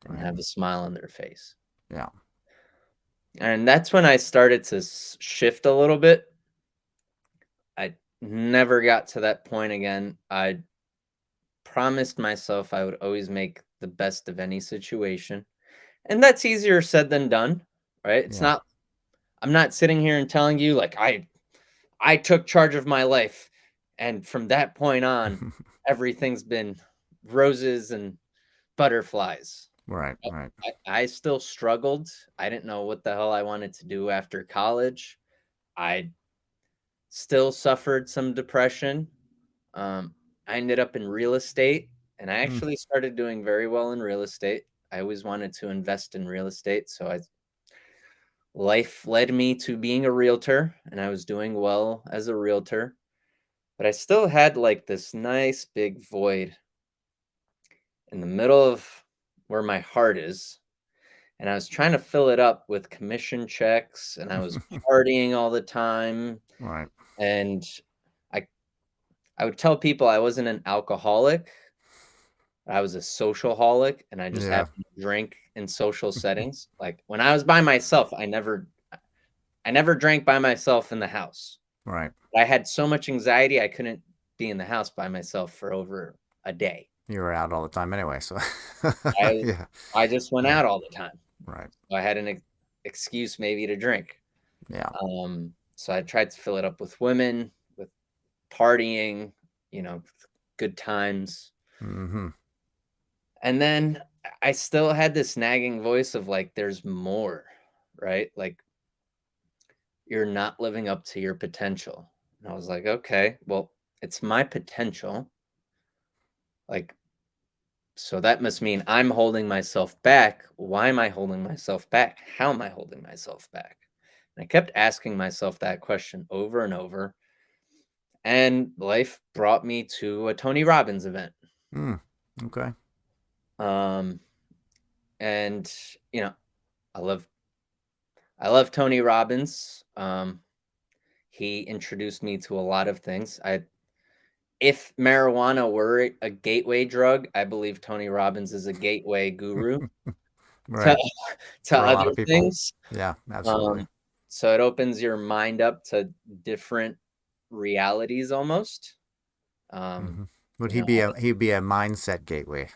[SPEAKER 1] and
[SPEAKER 2] Right.
[SPEAKER 1] have a smile on their face?"
[SPEAKER 2] Yeah.
[SPEAKER 1] And that's when I started to shift a little bit. I never got to that point again. I promised myself I would always make the best of any situation. And that's easier said than done, right? It's
[SPEAKER 2] Yeah.
[SPEAKER 1] not I'm not sitting here and telling you like I took charge of my life and from that point on everything's been roses and butterflies.
[SPEAKER 2] Right.
[SPEAKER 1] I,
[SPEAKER 2] Right.
[SPEAKER 1] I still struggled. I didn't know what the hell I wanted to do after college. I still suffered some depression. Um, I ended up in real estate and I
[SPEAKER 2] Hmm.
[SPEAKER 1] actually started doing very well in real estate. I always wanted to invest in real estate, so I life led me to being a realtor and I was doing well as a realtor, but I still had like this nice big void in the middle of where my heart is. And I was trying to fill it up with commission checks and I was partying all the time.
[SPEAKER 2] Right.
[SPEAKER 1] And I I would tell people I wasn't an alcoholic. I was a social holic and I just
[SPEAKER 2] Yeah.
[SPEAKER 1] happened to drink in social settings. Like when I was by myself, I never drank by myself in the house.
[SPEAKER 2] Right.
[SPEAKER 1] I had so much anxiety, I couldn't be in the house by myself for over a day.
[SPEAKER 2] You were out all the time anyway, so
[SPEAKER 1] I
[SPEAKER 2] yeah.
[SPEAKER 1] I just went
[SPEAKER 2] Yeah.
[SPEAKER 1] out all the time.
[SPEAKER 2] Right.
[SPEAKER 1] So I had an excuse maybe to drink.
[SPEAKER 2] Yeah.
[SPEAKER 1] So I tried to fill it up with women, with partying, good times.
[SPEAKER 2] Hmm.
[SPEAKER 1] And then I still had this nagging voice of like, there's more, right? Like, you're not living up to your potential. And I was like, okay, well, it's my potential. Like, so that must mean I'm holding myself back. Why am I holding myself back? How am I holding myself back? And I kept asking myself that question over and over. And life brought me to a Tony Robbins event.
[SPEAKER 2] Mm. Okay.
[SPEAKER 1] Um, and you know, I love I love Tony Robbins. He introduced me to a lot of things. If marijuana were a gateway drug, I believe Tony Robbins is a gateway guru to
[SPEAKER 2] Right.
[SPEAKER 1] to
[SPEAKER 2] For a
[SPEAKER 1] other
[SPEAKER 2] lot of people.
[SPEAKER 1] things.
[SPEAKER 2] Yeah, absolutely.
[SPEAKER 1] Um, so it opens your mind up to different realities almost. Um,
[SPEAKER 2] Hmm. Would
[SPEAKER 1] you
[SPEAKER 2] he
[SPEAKER 1] know,
[SPEAKER 2] be a mindset gateway?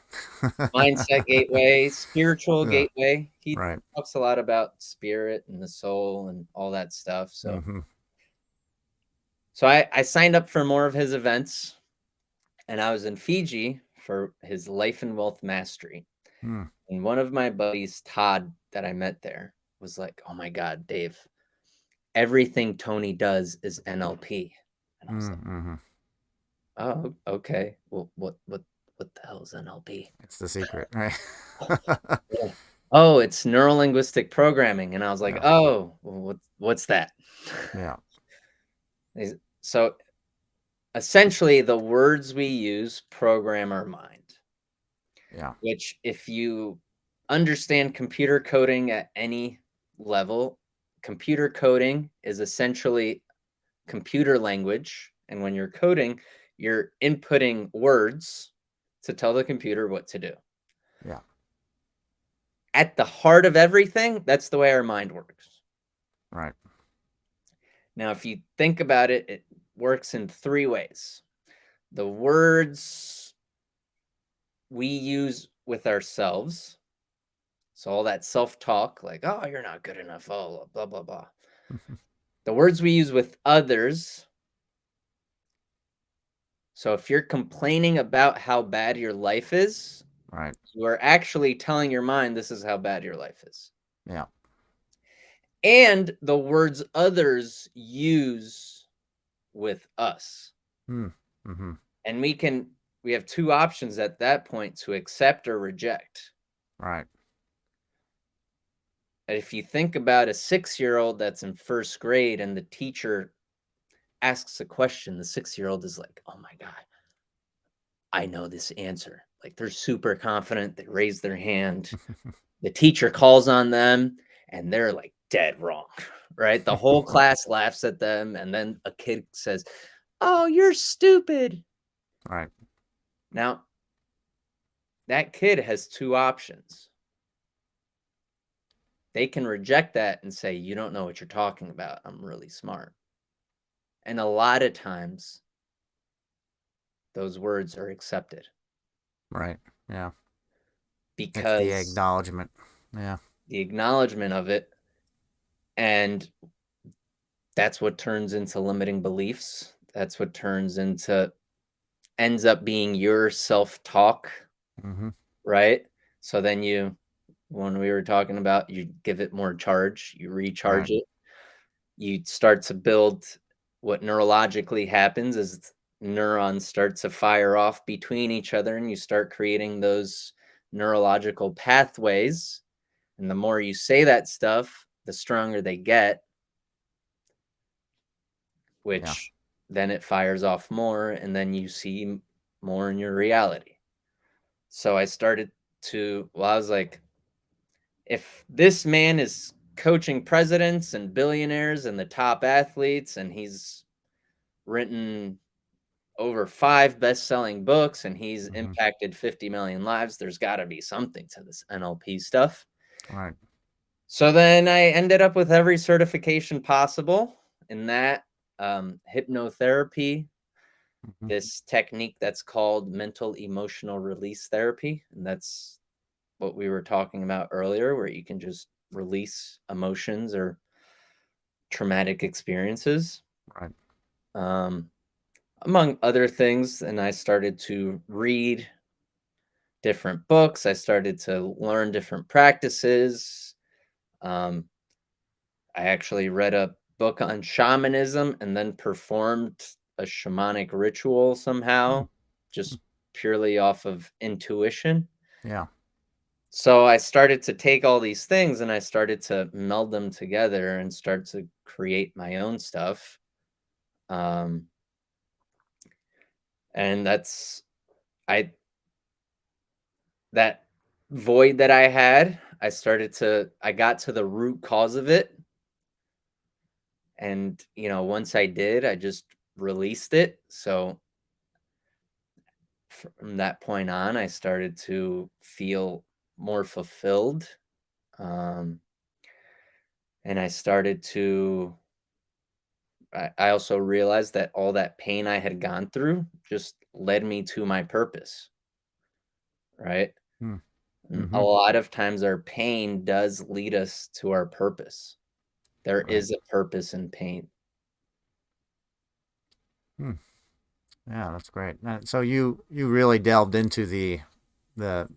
[SPEAKER 1] mindset gateway, spiritual
[SPEAKER 2] Yeah.
[SPEAKER 1] gateway. He
[SPEAKER 2] Right.
[SPEAKER 1] talks a lot about spirit and the soul and all that stuff. So
[SPEAKER 2] Hmm.
[SPEAKER 1] So I signed up for more of his events, and I was in Fiji for his Life and Wealth Mastery.
[SPEAKER 2] Mm,
[SPEAKER 1] And one of my buddies, Todd, that I met there, was like, "Oh my God, Dave, everything Tony does is NLP." And I was like,
[SPEAKER 2] mm-hmm.
[SPEAKER 1] "Oh, okay. Well, what the hell is NLP?"
[SPEAKER 2] It's the secret, right?
[SPEAKER 1] Yeah. "Oh, it's neuro linguistic programming." And I was like,
[SPEAKER 2] Yeah,
[SPEAKER 1] "Oh, well, what's that?"
[SPEAKER 2] yeah,
[SPEAKER 1] So essentially, the words we use program our mind,
[SPEAKER 2] yeah,
[SPEAKER 1] which, if you understand computer coding at any level, computer coding is essentially computer language. And when you're coding, you're inputting words to tell the computer what to do.
[SPEAKER 2] yeah,
[SPEAKER 1] At the heart of everything, that's the way our mind works.
[SPEAKER 2] right,
[SPEAKER 1] Now, if you think about it, it works in three ways. The words we use with ourselves, so all that self-talk, like, "Oh, you're not good enough, oh, blah, blah, blah." The words we use with others, so if you're complaining about how bad your life is,
[SPEAKER 2] right,
[SPEAKER 1] you are actually telling your mind this is how bad your life is.
[SPEAKER 2] yeah,
[SPEAKER 1] And the words others use with us.
[SPEAKER 2] mm, mm-hmm.
[SPEAKER 1] And we have two options at that point to accept or reject.
[SPEAKER 2] Right,
[SPEAKER 1] And if you think about a 6-year-old that's in first grade and the teacher asks a question, the 6-year-old is like, "Oh my God, I know this answer." Like, they're super confident. They raise their hand. The teacher calls on them and they're like dead wrong, right? The whole class laughs at them. And then a kid says, "Oh, you're stupid."
[SPEAKER 2] right,
[SPEAKER 1] Now, that kid has two options. They can reject that and say, "You don't know what you're talking about. I'm really smart." And a lot of times, those words are accepted
[SPEAKER 2] right, yeah. It's the
[SPEAKER 1] because
[SPEAKER 2] acknowledgement. Yeah,
[SPEAKER 1] the acknowledgement of it, and that's what turns into limiting beliefs. That's what ends up being your self-talk,
[SPEAKER 2] mm-hmm.
[SPEAKER 1] right? So then when we were talking about, you give it more charge, you recharge
[SPEAKER 2] Right,
[SPEAKER 1] it, you start to build. What neurologically happens is neurons start to fire off between each other, and you start creating those neurological pathways. And the more you say that stuff, the stronger they get,
[SPEAKER 2] yeah,
[SPEAKER 1] which then it fires off more, and then you see more in your reality. So I started I was like, if this man is coaching presidents and billionaires and the top athletes, and he's written over 5 best-selling books, and he's
[SPEAKER 2] mm-hmm.
[SPEAKER 1] impacted 50 million lives, there's got to be something to this NLP stuff.
[SPEAKER 2] Right,
[SPEAKER 1] So then I ended up with every certification possible in that, hypnotherapy,
[SPEAKER 2] mm-hmm.
[SPEAKER 1] this technique that's called mental emotional release therapy, and that's what we were talking about earlier, where you can just release emotions or traumatic experiences,
[SPEAKER 2] Right,
[SPEAKER 1] um, among other things. And I started to read different books. I started to learn different practices. Um, I actually read a book on shamanism and then performed a shamanic ritual
[SPEAKER 2] mm,
[SPEAKER 1] somehow,
[SPEAKER 2] mm,
[SPEAKER 1] just purely off of intuition.
[SPEAKER 2] yeah,
[SPEAKER 1] So I started to take all these things and I started to meld them together and start to create my own stuff. Um, and I that void that I had, I got to the root cause of it. And, once I did, I just released it. So from that point on, I started to feel more fulfilled. Um, and I also realized that all that pain I had gone through just led me to my purpose, right?
[SPEAKER 2] mm,
[SPEAKER 1] And a
[SPEAKER 2] mm-hmm.
[SPEAKER 1] lot of times our pain does lead us to our purpose. There
[SPEAKER 2] Right,
[SPEAKER 1] is a purpose in pain.
[SPEAKER 2] Hmm. Yeah, that's great. So you really delved into the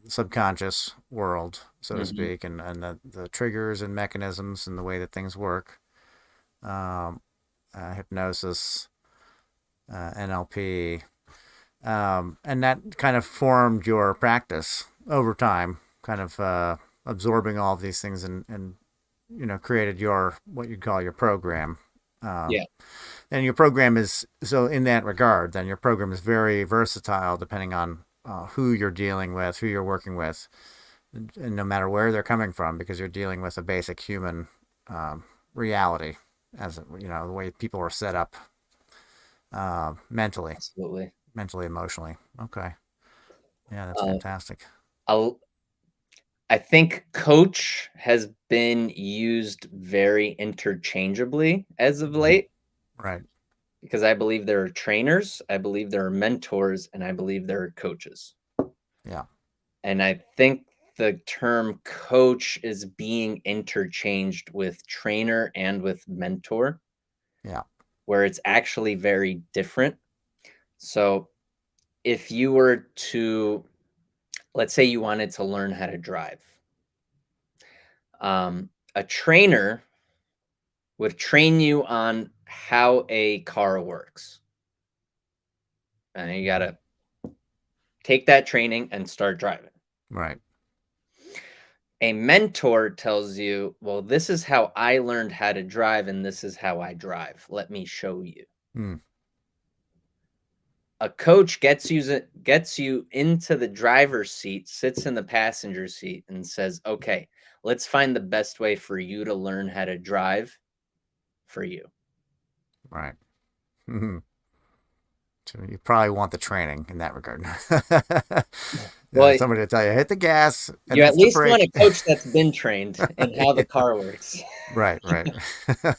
[SPEAKER 2] subconscious world, so to
[SPEAKER 1] Hmm.
[SPEAKER 2] speak, and the triggers and mechanisms and the way that things work. Um, Hypnosis, NLP, and that kind of formed your practice over time, kind of absorbing all of these things and created your what you call your program. Um,
[SPEAKER 1] Yeah,
[SPEAKER 2] and your program is so in that regard. Then your program is very versatile, depending on who you're dealing with, who you're working with, and no matter where they're coming from, because you're dealing with a basic human reality, as the way people are set up mentally,
[SPEAKER 1] absolutely.
[SPEAKER 2] emotionally. Okay, yeah, that's
[SPEAKER 1] Uh,
[SPEAKER 2] fantastic.
[SPEAKER 1] I'll, I think coach has been used very interchangeably as of
[SPEAKER 2] Mhm.
[SPEAKER 1] late
[SPEAKER 2] Right.
[SPEAKER 1] because I believe there are trainers, I believe there are mentors, and I believe there are coaches.
[SPEAKER 2] Yeah.
[SPEAKER 1] And I think the term coach is being interchanged with trainer and with mentor,
[SPEAKER 2] Yeah.
[SPEAKER 1] where it's actually very different. So if you were to, let's say you wanted to learn how to drive, a trainer would train you on how a car works. And you got
[SPEAKER 2] Mhm.
[SPEAKER 1] to take that training and start driving.
[SPEAKER 2] Right.
[SPEAKER 1] A mentor tells you, well, this is how I learned how to drive, and this is how I drive. Let me show you.
[SPEAKER 2] Mm.
[SPEAKER 1] A coach gets you into the driver's seat, sits in the passenger seat, and says, okay, let's find the best way for you to learn how to drive for you.
[SPEAKER 2] Right. Mhm. So you probably want the training in that regard.
[SPEAKER 1] Well,
[SPEAKER 2] Somebody to tell you hit the gas and
[SPEAKER 1] you at
[SPEAKER 2] that's the
[SPEAKER 1] least want
[SPEAKER 2] brake.
[SPEAKER 1] a coach that's been trained in how the
[SPEAKER 2] Yeah.
[SPEAKER 1] car works.
[SPEAKER 2] Right. Right.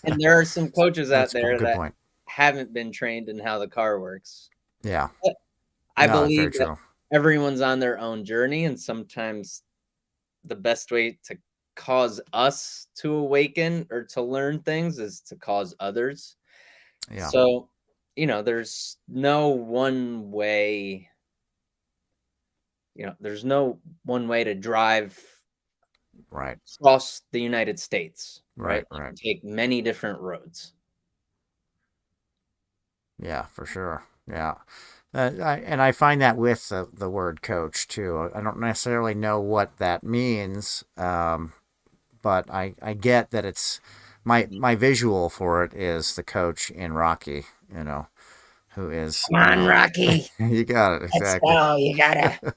[SPEAKER 1] And there are some coaches out
[SPEAKER 2] That's a
[SPEAKER 1] there
[SPEAKER 2] good
[SPEAKER 1] that
[SPEAKER 2] point.
[SPEAKER 1] haven't been trained in how the car works.
[SPEAKER 2] Yeah.
[SPEAKER 1] But I
[SPEAKER 2] No, that's very
[SPEAKER 1] believe that
[SPEAKER 2] true.
[SPEAKER 1] everyone's on their own journey, and sometimes the best way to cause us to awaken or to learn things is to cause others.
[SPEAKER 2] Yeah.
[SPEAKER 1] So, there's no one way, there's no one way to drive
[SPEAKER 2] Right.
[SPEAKER 1] across the United States, right?
[SPEAKER 2] Right.
[SPEAKER 1] You
[SPEAKER 2] Right.
[SPEAKER 1] can take many different roads.
[SPEAKER 2] Yeah, for sure. Yeah. And I find that with the word coach too. I don't necessarily know what that means, but I get that it's
[SPEAKER 1] Mhm.
[SPEAKER 2] my visual for it is the coach in Rocky, who is,
[SPEAKER 1] Come on, Rocky.
[SPEAKER 2] you got it,
[SPEAKER 1] Let's
[SPEAKER 2] exactly.
[SPEAKER 1] go. You gotta.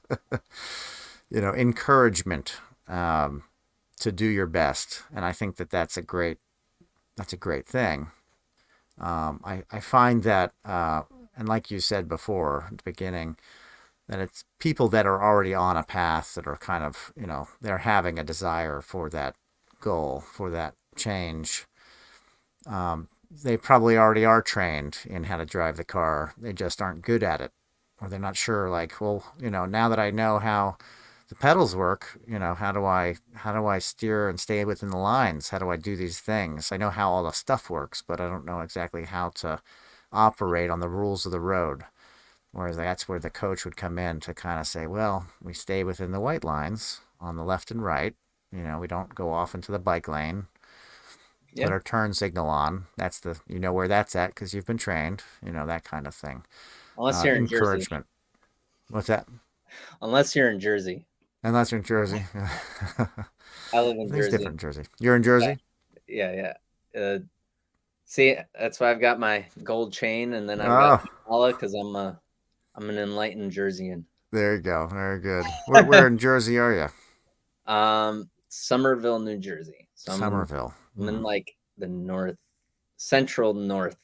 [SPEAKER 2] Encouragement to do your best. And I think that that's a great thing. I find that, and like you said before at the beginning, that it's people that are already on a path that are kind of, they're having a desire for that goal, for that change. They probably already are trained in how to drive the car. They just aren't good at it. Or they're not sure, like, well, now that I know how the pedals work, how do I steer and stay within the lines? How do I do these things? I know how all the stuff works, but I don't know exactly how to operate on the rules of the road. Whereas that's where the coach would come in to kind of say, well, we stay within the white lines on the left and right. We don't go off into the bike lane. Put
[SPEAKER 1] Yeah.
[SPEAKER 2] our turn signal on. That's where that's at because you've been trained. That kind of thing.
[SPEAKER 1] Unless you're in Jersey.
[SPEAKER 2] Encouragement. What's that?
[SPEAKER 1] Unless you're in Jersey.
[SPEAKER 2] Unless you're in Jersey.
[SPEAKER 1] I live in
[SPEAKER 2] Everything's
[SPEAKER 1] Jersey.
[SPEAKER 2] different in Jersey. You're in
[SPEAKER 1] Yeah.
[SPEAKER 2] Jersey?
[SPEAKER 1] Yeah. Yeah. See, that's why I've got my gold chain, and then I've got
[SPEAKER 2] Oh,
[SPEAKER 1] my mala because I'm an enlightened Jerseyan.
[SPEAKER 2] there you go. Very good. Where in Jersey are you?
[SPEAKER 1] Somerville, New Jersey. So
[SPEAKER 2] Somerville.
[SPEAKER 1] I'm in
[SPEAKER 2] Hmm.
[SPEAKER 1] like the central north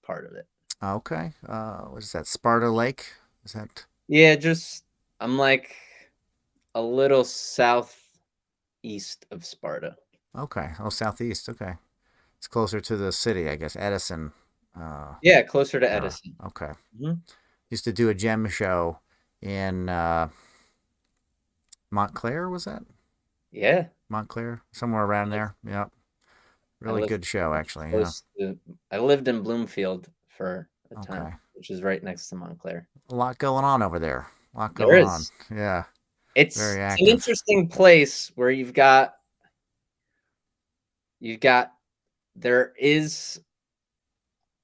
[SPEAKER 1] part of it.
[SPEAKER 2] Okay. What is that? Sparta Lake? Is that
[SPEAKER 1] Yeah, just I'm like a little southeast of Sparta.
[SPEAKER 2] okay? Oh, southeast. Okay. It's closer to the city, I guess. Edison. Uh,
[SPEAKER 1] Yeah, closer to
[SPEAKER 2] era.
[SPEAKER 1] Edison.
[SPEAKER 2] Okay.
[SPEAKER 1] Mhm.
[SPEAKER 2] Used to do a gem show in Montclair. Was that
[SPEAKER 1] Yeah,
[SPEAKER 2] Montclair? Somewhere around
[SPEAKER 1] I
[SPEAKER 2] there. Yeah.
[SPEAKER 1] I
[SPEAKER 2] Really
[SPEAKER 1] lived
[SPEAKER 2] good show, actually. Yeah.
[SPEAKER 1] close to. I lived in Bloomfield for a
[SPEAKER 2] Okay.
[SPEAKER 1] time. which is right next to Montclair.
[SPEAKER 2] A lot going on over there. A lot
[SPEAKER 1] There
[SPEAKER 2] going on.
[SPEAKER 1] is.
[SPEAKER 2] Yeah. Very
[SPEAKER 1] It's an
[SPEAKER 2] active.
[SPEAKER 1] interesting place where you've got there is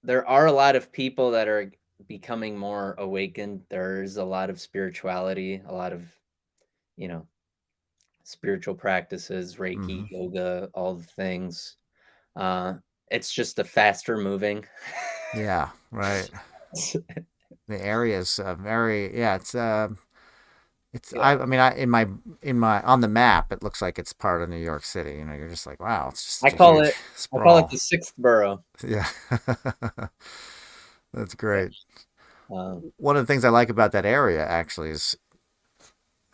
[SPEAKER 1] there are a lot of people that are becoming more awakened. There's a lot of spirituality, a lot of, you know, spiritual practices,
[SPEAKER 2] Hmm.
[SPEAKER 1] Reiki, yoga, all the things. Uh, it's just a faster moving.
[SPEAKER 2] Yeah, right. The area is very, yeah,
[SPEAKER 1] Yeah.
[SPEAKER 2] I mean, in my, on the map, it looks like it's part of New York City. You know, you're just like, wow, it's just
[SPEAKER 1] I
[SPEAKER 2] such a
[SPEAKER 1] call
[SPEAKER 2] huge
[SPEAKER 1] it I call it
[SPEAKER 2] sprawl.
[SPEAKER 1] the sixth borough.
[SPEAKER 2] Yeah. That's
[SPEAKER 1] Yeah.
[SPEAKER 2] great.
[SPEAKER 1] Um,
[SPEAKER 2] One of the things I like about that area actually is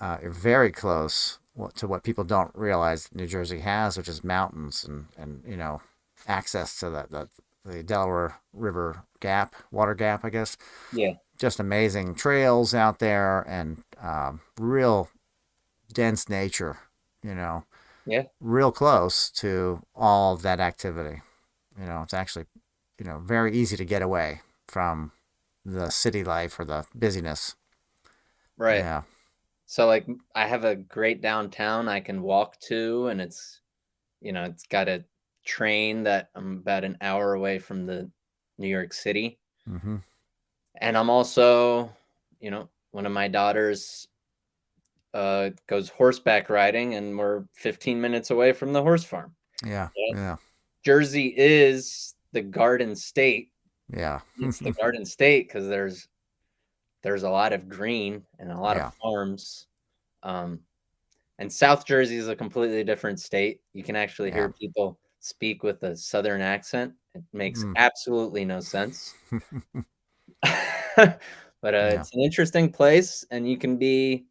[SPEAKER 2] you're very close to what people don't realize New Jersey has, which is mountains and you know, access to the Delaware River gap, water gap, I guess.
[SPEAKER 1] yeah,
[SPEAKER 2] Just amazing trails out there and real dense nature, you know,
[SPEAKER 1] yeah,
[SPEAKER 2] real close to all of that activity. You know, it's actually, you know, very easy to get away from the city life or the busyness.
[SPEAKER 1] right.
[SPEAKER 2] Yeah.
[SPEAKER 1] So like I have a great downtown I can walk to, and it's got a train that I'm about an hour away from the New York City.
[SPEAKER 2] Mm-hmm.
[SPEAKER 1] And I'm also, one of my daughters goes horseback riding, and we're 15 minutes away from the horse farm.
[SPEAKER 2] Yeah.
[SPEAKER 1] Yeah.
[SPEAKER 2] Yeah.
[SPEAKER 1] Jersey is the Garden State.
[SPEAKER 2] Yeah.
[SPEAKER 1] It's the Garden State because there's a lot of green and a lot of
[SPEAKER 2] Yeah.
[SPEAKER 1] farms. Um, and South Jersey is a completely different state. You can actually
[SPEAKER 2] Yeah.
[SPEAKER 1] hear people speak with a southern accent. It makes
[SPEAKER 2] Mm.
[SPEAKER 1] absolutely no sense. But
[SPEAKER 2] Yeah.
[SPEAKER 1] it's an interesting place, and you can be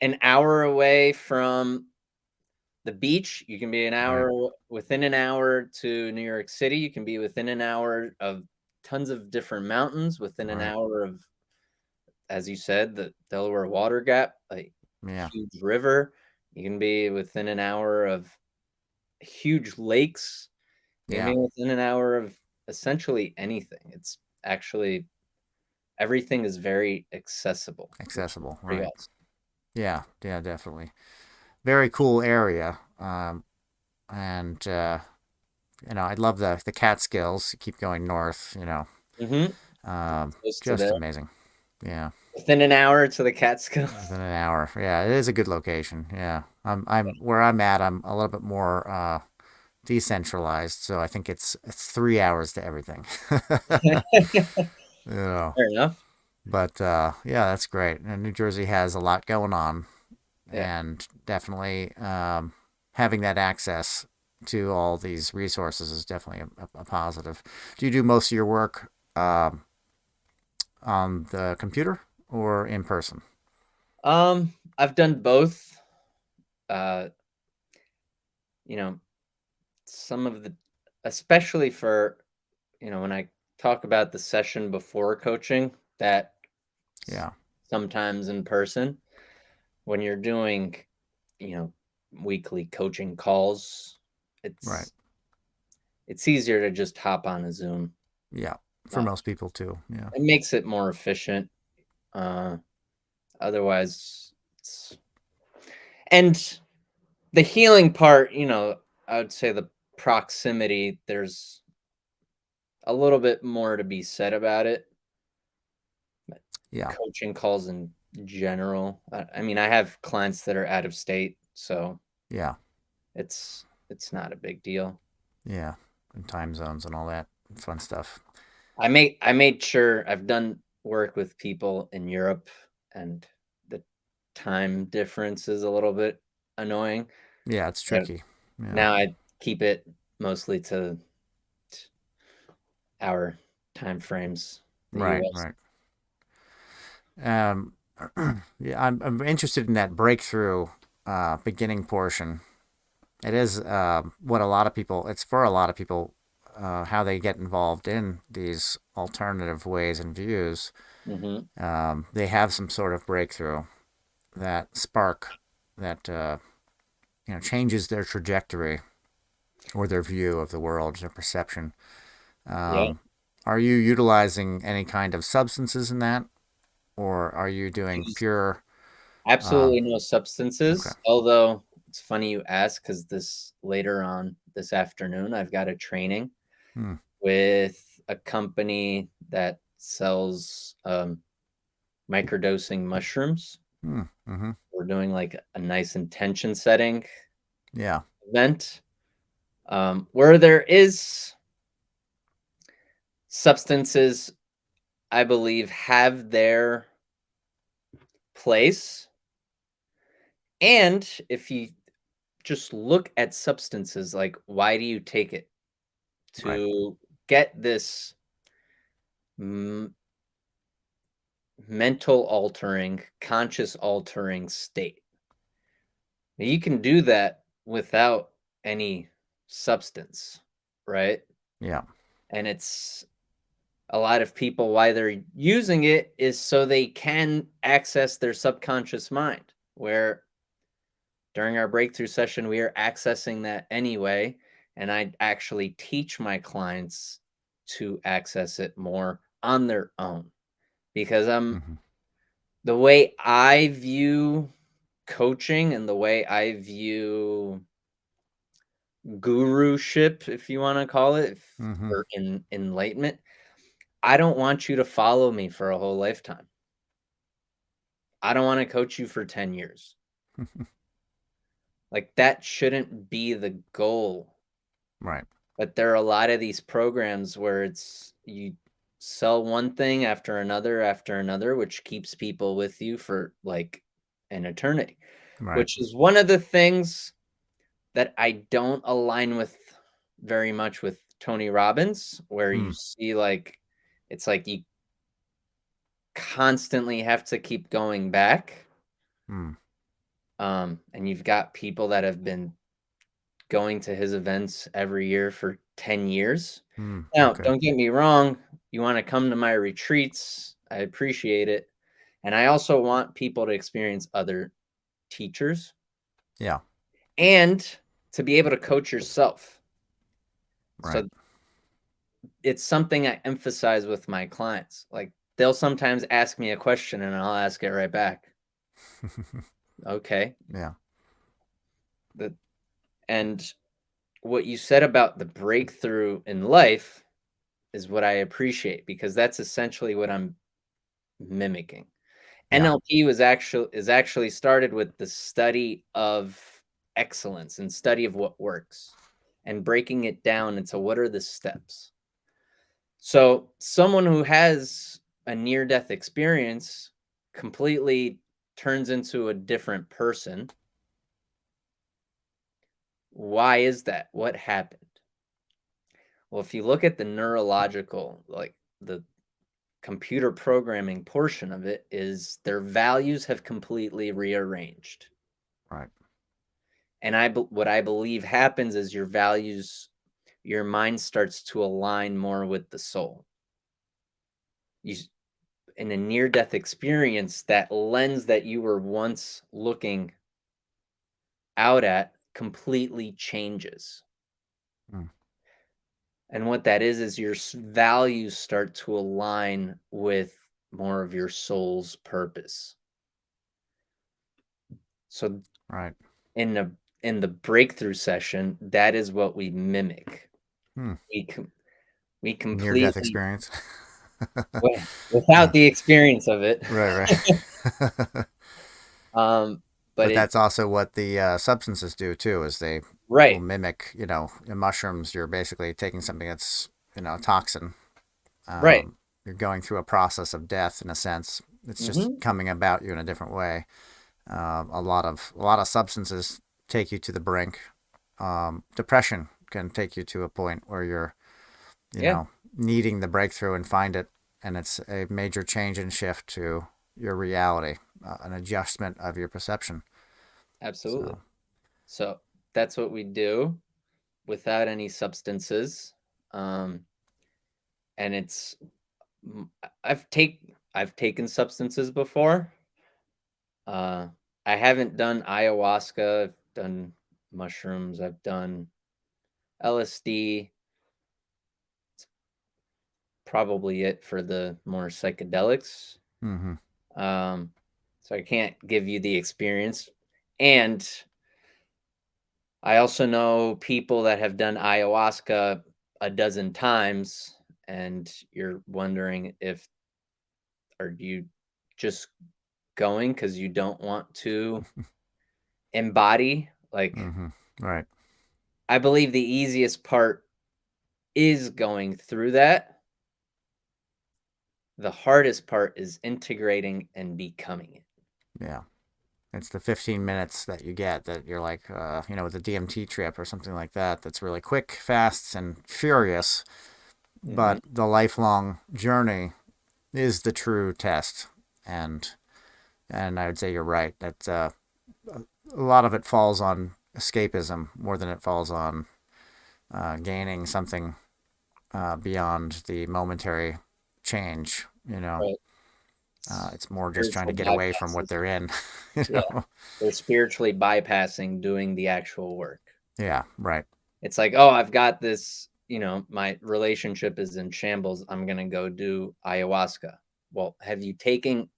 [SPEAKER 1] an hour away from the beach. You can be
[SPEAKER 2] Right.
[SPEAKER 1] within an hour to New York City. You can be within an hour of tons of different mountains, within an
[SPEAKER 2] Right.
[SPEAKER 1] hour of, as you said, the Delaware Water Gap, a
[SPEAKER 2] Yeah.
[SPEAKER 1] huge river. You can be within an hour of huge lakes. You can
[SPEAKER 2] Yeah.
[SPEAKER 1] be within an hour of essentially anything. It's actually everything is very accessible, which is
[SPEAKER 2] Accessible.
[SPEAKER 1] pretty
[SPEAKER 2] Right.
[SPEAKER 1] awesome.
[SPEAKER 2] Yeah. Yeah. Definitely. Very cool area. And you know, I love the Catskills. Keep going north. You know,
[SPEAKER 1] Mhm. Close to
[SPEAKER 2] just
[SPEAKER 1] there.
[SPEAKER 2] amazing. Yeah.
[SPEAKER 1] Within an hour to the Catskills.
[SPEAKER 2] Within an hour. Yeah, it is a good location. Yeah. I'm where I'm at. I'm a little bit more decentralized, so I think it's 3 hours to everything. You know.
[SPEAKER 1] Fair enough.
[SPEAKER 2] But yeah, that's great. And New Jersey has a lot going on,
[SPEAKER 1] Yeah.
[SPEAKER 2] and definitely having that access to all these resources is definitely a positive. Do you do most of your work on the computer or in person?
[SPEAKER 1] I've done both. Uh, you know, some of the especially for, when I talk about the session before coaching, that s-
[SPEAKER 2] Yeah,
[SPEAKER 1] sometimes in person, when you're doing, you know, weekly coaching calls,
[SPEAKER 2] right.
[SPEAKER 1] it's it's easier to just hop on a Zoom.
[SPEAKER 2] Yeah, for
[SPEAKER 1] Uh,
[SPEAKER 2] most people too. Yeah,
[SPEAKER 1] it makes it more efficient. Uh, Otherwise, and the healing part, I would say the proximity, there's a little bit more to be said about it.
[SPEAKER 2] yeah,
[SPEAKER 1] Coaching calls in general. I mean, I have clients that are out of state, so
[SPEAKER 2] yeah,
[SPEAKER 1] it's not a big deal.
[SPEAKER 2] yeah. And time zones and all that fun stuff.
[SPEAKER 1] I made sure I've done work with people in Europe, and the time difference is a little bit annoying,
[SPEAKER 2] Yeah, it's
[SPEAKER 1] but
[SPEAKER 2] tricky. Yeah,
[SPEAKER 1] now I keep it mostly to our time frames, the
[SPEAKER 2] right,
[SPEAKER 1] US.
[SPEAKER 2] right. Um, yeah, I'm interested in that breakthrough beginning portion. It is what a lot of people. It's for a lot of people how they get involved in these alternative ways and views.
[SPEAKER 1] Mhm.
[SPEAKER 2] They have some sort of breakthrough, that spark that you know, changes their trajectory or their view of the world, their perception.
[SPEAKER 1] Yeah.
[SPEAKER 2] Um, Are you utilizing any kind of substances in that, or are you doing
[SPEAKER 1] Use
[SPEAKER 2] pure?
[SPEAKER 1] absolutely no
[SPEAKER 2] Okay.
[SPEAKER 1] substances, although it's funny you ask because later on this afternoon, I've got a training
[SPEAKER 2] Hmm.
[SPEAKER 1] with a company that sells microdosing mushrooms.
[SPEAKER 2] Hmm. Mm-hmm.
[SPEAKER 1] We're doing like a nice intention setting
[SPEAKER 2] Yeah.
[SPEAKER 1] event where there is substances, I believe, have their place. And if you just look at substances, like why do you take it?
[SPEAKER 2] Right.
[SPEAKER 1] To get this m- mental altering, conscious altering state. Now, you can do that without any substance, right?
[SPEAKER 2] Yeah.
[SPEAKER 1] And it's a lot of people why they're using it is so they can access their subconscious mind, where during our breakthrough session we are accessing that anyway, and I actually teach my clients to access it more on their own because
[SPEAKER 2] Mm-hmm.
[SPEAKER 1] the way I view coaching and the way I view guruship, if you want to call it,
[SPEAKER 2] Mm-hmm.
[SPEAKER 1] or enlightenment, I don't want you to follow me for a whole lifetime. I don't want to coach you for 10 years. Like that shouldn't be the goal.
[SPEAKER 2] Right.
[SPEAKER 1] But there are a lot of these programs where it's you sell one thing after another, which keeps people with you for like an eternity,
[SPEAKER 2] Right.
[SPEAKER 1] which is one of the things that I don't align with very much with Tony Robbins, where you
[SPEAKER 2] Hmm.
[SPEAKER 1] see like it's like you constantly have to keep going back.
[SPEAKER 2] Hmm.
[SPEAKER 1] And you've got people that have been going to his events every year for 10 years.
[SPEAKER 2] Hmm.
[SPEAKER 1] Now,
[SPEAKER 2] Okay.
[SPEAKER 1] don't get me wrong, you wanna come to my retreats, I appreciate it, and I also want people to experience other teachers
[SPEAKER 2] Yeah.
[SPEAKER 1] and to be able to coach yourself.
[SPEAKER 2] Right.
[SPEAKER 1] So, it's something I emphasize with my clients, like, they'll sometimes ask me a question and I'll ask it right back. Okay.
[SPEAKER 2] Yeah.
[SPEAKER 1] The and what you said about the breakthrough in life is what I appreciate because that's essentially what I'm mimicking.
[SPEAKER 2] Yeah.
[SPEAKER 1] NLP is actually started with the study of excellence and study of what works and breaking it down into what are the steps. So someone who has a near death experience completely turns into a different person. Why is that? What happened? Well, if you look at the neurological, like the computer programming portion of it is their values have completely rearranged.
[SPEAKER 2] Right.
[SPEAKER 1] And what I believe happens is your mind starts to align more with the soul. You in a near death experience, that lens that you were once looking out at completely changes.
[SPEAKER 2] Hmm.
[SPEAKER 1] And what that is your values start to align with more of your soul's purpose. So
[SPEAKER 2] Right.
[SPEAKER 1] in the breakthrough session, that is what we mimic.
[SPEAKER 2] Hmm.
[SPEAKER 1] We com we
[SPEAKER 2] Near death
[SPEAKER 1] completely
[SPEAKER 2] experience.
[SPEAKER 1] without
[SPEAKER 2] Yeah.
[SPEAKER 1] the experience of it.
[SPEAKER 2] Right. Right.
[SPEAKER 1] But
[SPEAKER 2] But
[SPEAKER 1] it
[SPEAKER 2] that's also what the substances do too, is they will
[SPEAKER 1] right,
[SPEAKER 2] mimic. In mushrooms, you're basically taking something that's a toxin.
[SPEAKER 1] right.
[SPEAKER 2] You're going through a process of death in a sense. It's just
[SPEAKER 1] Mhm.
[SPEAKER 2] coming about you in a different way. A lot of substances take you to the brink. Depression can take you to a point where you're, you
[SPEAKER 1] Yeah,
[SPEAKER 2] know, needing the breakthrough and find it, and it's a major change and shift to your reality, an adjustment of your perception.
[SPEAKER 1] absolutely.
[SPEAKER 2] So,
[SPEAKER 1] So, that's what we do without any substances, um, and it's m I've taken substances before. Uh, I haven't done ayahuasca, I've done mushrooms, I've done LSD. probably it for the more psychedelics.
[SPEAKER 2] Mm-hmm.
[SPEAKER 1] So I can't give you the experience. And I also know people that have done ayahuasca a dozen times, and you're wondering if are you just going because you don't want to embody. Like,
[SPEAKER 2] Mm-hmm. Right.
[SPEAKER 1] I believe the easiest part is going through that. The hardest part is integrating and becoming it.
[SPEAKER 2] Yeah. It's the 15 minutes that you get that you're like, with a DMT trip or something like that, that's really quick, fast, and furious.
[SPEAKER 1] Mhm.
[SPEAKER 2] But the lifelong journey is the true test. And I would say you're right. That a lot of it falls on escapism more than it falls on gaining something beyond the momentary change.
[SPEAKER 1] Right.
[SPEAKER 2] It's more just trying to
[SPEAKER 1] Spiritual
[SPEAKER 2] get away from what
[SPEAKER 1] bypasses.
[SPEAKER 2] they're in.
[SPEAKER 1] Yeah. They're spiritually bypassing doing the actual work.
[SPEAKER 2] Yeah, right.
[SPEAKER 1] It's like, oh, I've got this, my relationship is in shambles. I'm going to go do ayahuasca. Well, have you taken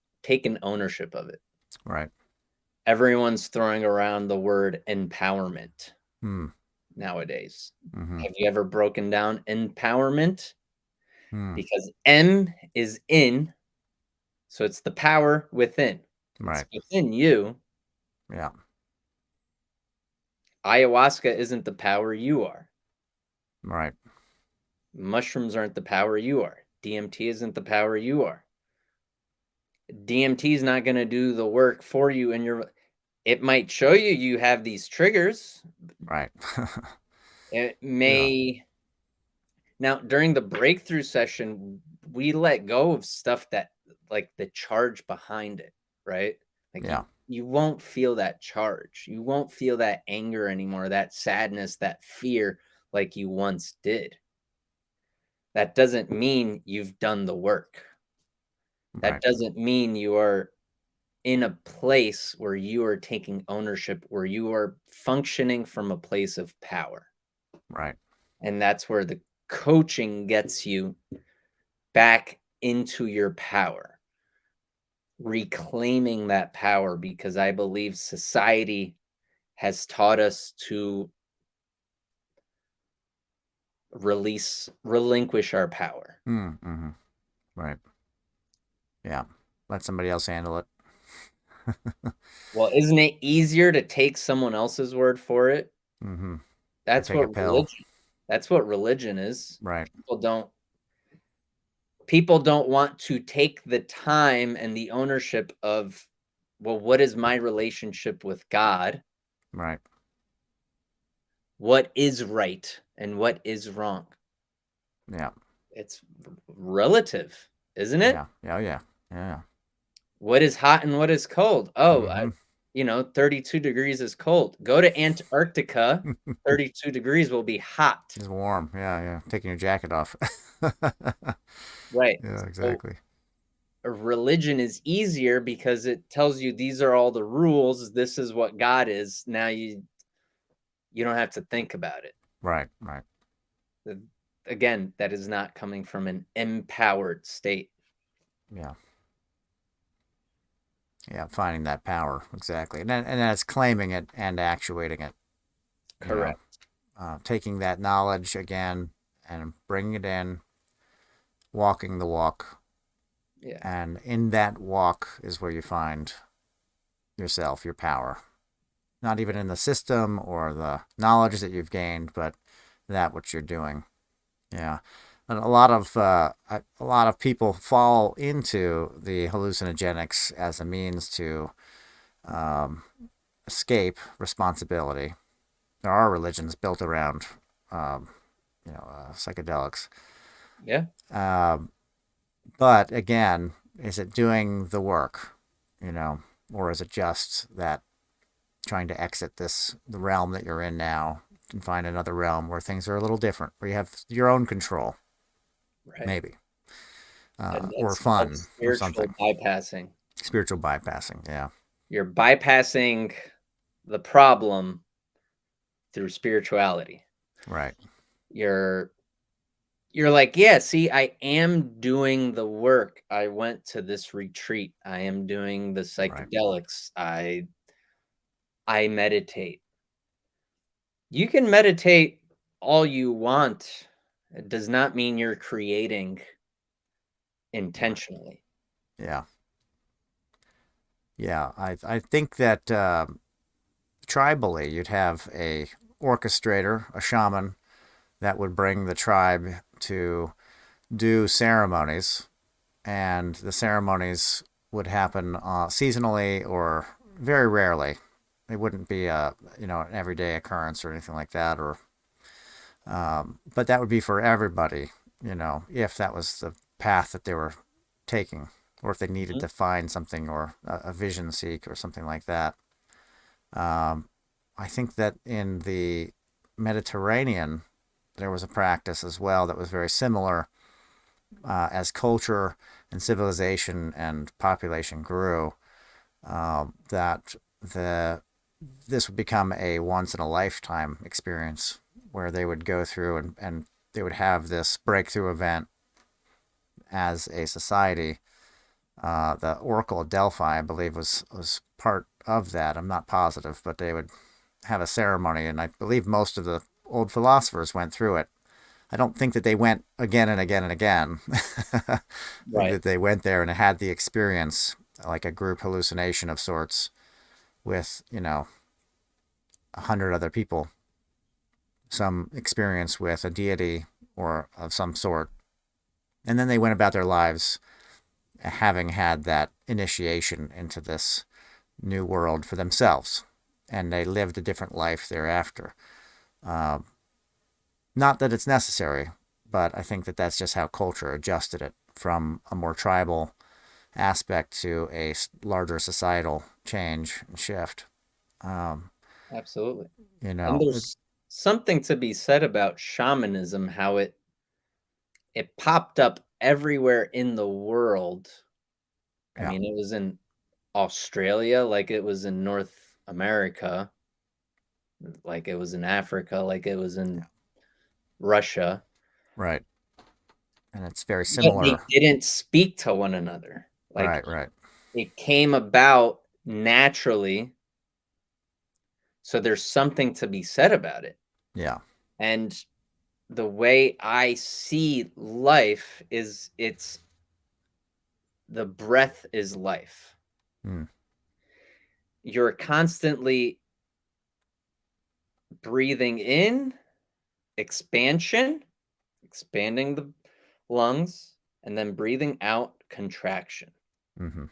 [SPEAKER 1] ownership of it?
[SPEAKER 2] Right.
[SPEAKER 1] Everyone's throwing around the word empowerment
[SPEAKER 2] Hmm.
[SPEAKER 1] nowadays.
[SPEAKER 2] Mm-hmm.
[SPEAKER 1] Have you ever broken down empowerment?
[SPEAKER 2] Hmm.
[SPEAKER 1] Because M is in, so it's the power within. It's
[SPEAKER 2] Right.
[SPEAKER 1] within you.
[SPEAKER 2] Yeah.
[SPEAKER 1] Ayahuasca isn't the power, you are.
[SPEAKER 2] Right.
[SPEAKER 1] Mushrooms aren't the power, you are. DMT isn't the power, you are. DMT is not going to do the work for you, and it might show you have these triggers.
[SPEAKER 2] Right.
[SPEAKER 1] It
[SPEAKER 2] Yeah.
[SPEAKER 1] may. Now, during the breakthrough session, we let go of stuff that, like the charge behind it, right? Like
[SPEAKER 2] Yeah.
[SPEAKER 1] you won't feel that charge. You won't feel that anger anymore, that sadness, that fear like you once did. That doesn't mean you've done the work. That
[SPEAKER 2] Right.
[SPEAKER 1] doesn't mean you are in a place where you are taking ownership, where you are functioning from a place of power.
[SPEAKER 2] Right.
[SPEAKER 1] And that's where the coaching gets you back into your power, reclaiming that power, because I believe society has taught us to relinquish our power.
[SPEAKER 2] Mm-hmm. Right. Yeah. Let somebody else handle it.
[SPEAKER 1] Well, isn't it easier to take someone else's word for it?
[SPEAKER 2] Mm-hmm. Or
[SPEAKER 1] That's
[SPEAKER 2] take a
[SPEAKER 1] what
[SPEAKER 2] pill.
[SPEAKER 1] religion is.
[SPEAKER 2] Right.
[SPEAKER 1] People don't want to take the time and the ownership of, well, what is my relationship with God?
[SPEAKER 2] Right.
[SPEAKER 1] What is right and what is wrong?
[SPEAKER 2] Yeah.
[SPEAKER 1] It's relative, isn't it?
[SPEAKER 2] Yeah. Yeah. Yeah. Yeah.
[SPEAKER 1] What is hot and what is cold? Oh,
[SPEAKER 2] Mm-hmm.
[SPEAKER 1] 32 degrees is cold. Go to Antarctica, 32 degrees will be hot.
[SPEAKER 2] It's warm. Yeah. Yeah. Taking your jacket off.
[SPEAKER 1] Right.
[SPEAKER 2] Yeah.
[SPEAKER 1] So
[SPEAKER 2] Exactly.
[SPEAKER 1] a religion is easier because it tells you these are all the rules. This is what God is. Now you don't have to think about it.
[SPEAKER 2] Right. Right.
[SPEAKER 1] Again, that is not coming from an empowered state.
[SPEAKER 2] Yeah. Yeah. Finding that power. Exactly. And that's claiming it and actuating it.
[SPEAKER 1] Correct.
[SPEAKER 2] Taking that knowledge again and bringing it in, walking the walk.
[SPEAKER 1] Yeah.
[SPEAKER 2] And in that walk is where you find yourself, your power. Not even in the system or the knowledge that you've gained, but that what you're doing. Yeah. And a lot of people fall into the hallucinogenics as a means to um, escape responsibility. There are religions built around, um, psychedelics.
[SPEAKER 1] Yeah.
[SPEAKER 2] But again, is it doing the work, or is it just that trying to exit the realm that you're in now and find another realm where things are a little different, where you have your own control,
[SPEAKER 1] Right.
[SPEAKER 2] maybe,
[SPEAKER 1] And
[SPEAKER 2] or
[SPEAKER 1] that's
[SPEAKER 2] fun or
[SPEAKER 1] spiritual
[SPEAKER 2] something.
[SPEAKER 1] bypassing.
[SPEAKER 2] Spiritual bypassing, yeah.
[SPEAKER 1] You're bypassing the problem through spirituality.
[SPEAKER 2] Right.
[SPEAKER 1] You're you're like, yeah, see, I am doing the work. I went to this retreat. I am doing the
[SPEAKER 2] Right.
[SPEAKER 1] psychedelics. I meditate. You can meditate all you want. It does not mean you're creating
[SPEAKER 2] Right.
[SPEAKER 1] intentionally.
[SPEAKER 2] Yeah. Yeah. I think that tribally, you'd have a orchestrator, a shaman that would bring the tribe to do ceremonies, and the ceremonies would happen seasonally or very rarely. It wouldn't be a an everyday occurrence or anything like that, or but that would be for everybody, if that was the path that they were taking, or if they needed
[SPEAKER 1] Mhm.
[SPEAKER 2] to find something or a vision seek or something like that. Um, I think that in the Mediterranean, there was a practice as well that was very similar as culture and civilization and population grew. That the this would become a once in a lifetime experience where they would go through and they would have this breakthrough event as a society. The Oracle of Delphi, I believe, was part of that. I'm not positive, but they would have a ceremony, and I believe most of the old philosophers went through it. I don't think that they went again and again and again. I think
[SPEAKER 1] Right.
[SPEAKER 2] that they went there and had the experience, like a group hallucination of sorts, with 100 other people, some experience with a deity or of some sort, and then they went about their lives having had that initiation into this new world for themselves, and they lived a different life thereafter. Uh, Not that it's necessary, but I think that that's just how culture adjusted it from a more tribal aspect to a larger societal change and shift. Um,
[SPEAKER 1] Absolutely.
[SPEAKER 2] you
[SPEAKER 1] And
[SPEAKER 2] know, it,
[SPEAKER 1] there's something to be said about shamanism, how it popped up everywhere in the world. I
[SPEAKER 2] yeah,
[SPEAKER 1] mean, it was in Australia, like it was in North America, like it was in Africa, like it was
[SPEAKER 2] yeah,
[SPEAKER 1] in Russia,
[SPEAKER 2] right. And it's very
[SPEAKER 1] but they
[SPEAKER 2] similar.
[SPEAKER 1] didn't speak to one another. Like
[SPEAKER 2] Right, right.
[SPEAKER 1] it came about naturally. So there's something to be said about it.
[SPEAKER 2] Yeah.
[SPEAKER 1] And the way I see life is it's the breath is life.
[SPEAKER 2] Mm,
[SPEAKER 1] You're constantly breathing in, expansion, expanding the lungs, and then breathing out, contraction.
[SPEAKER 2] mm-hmm.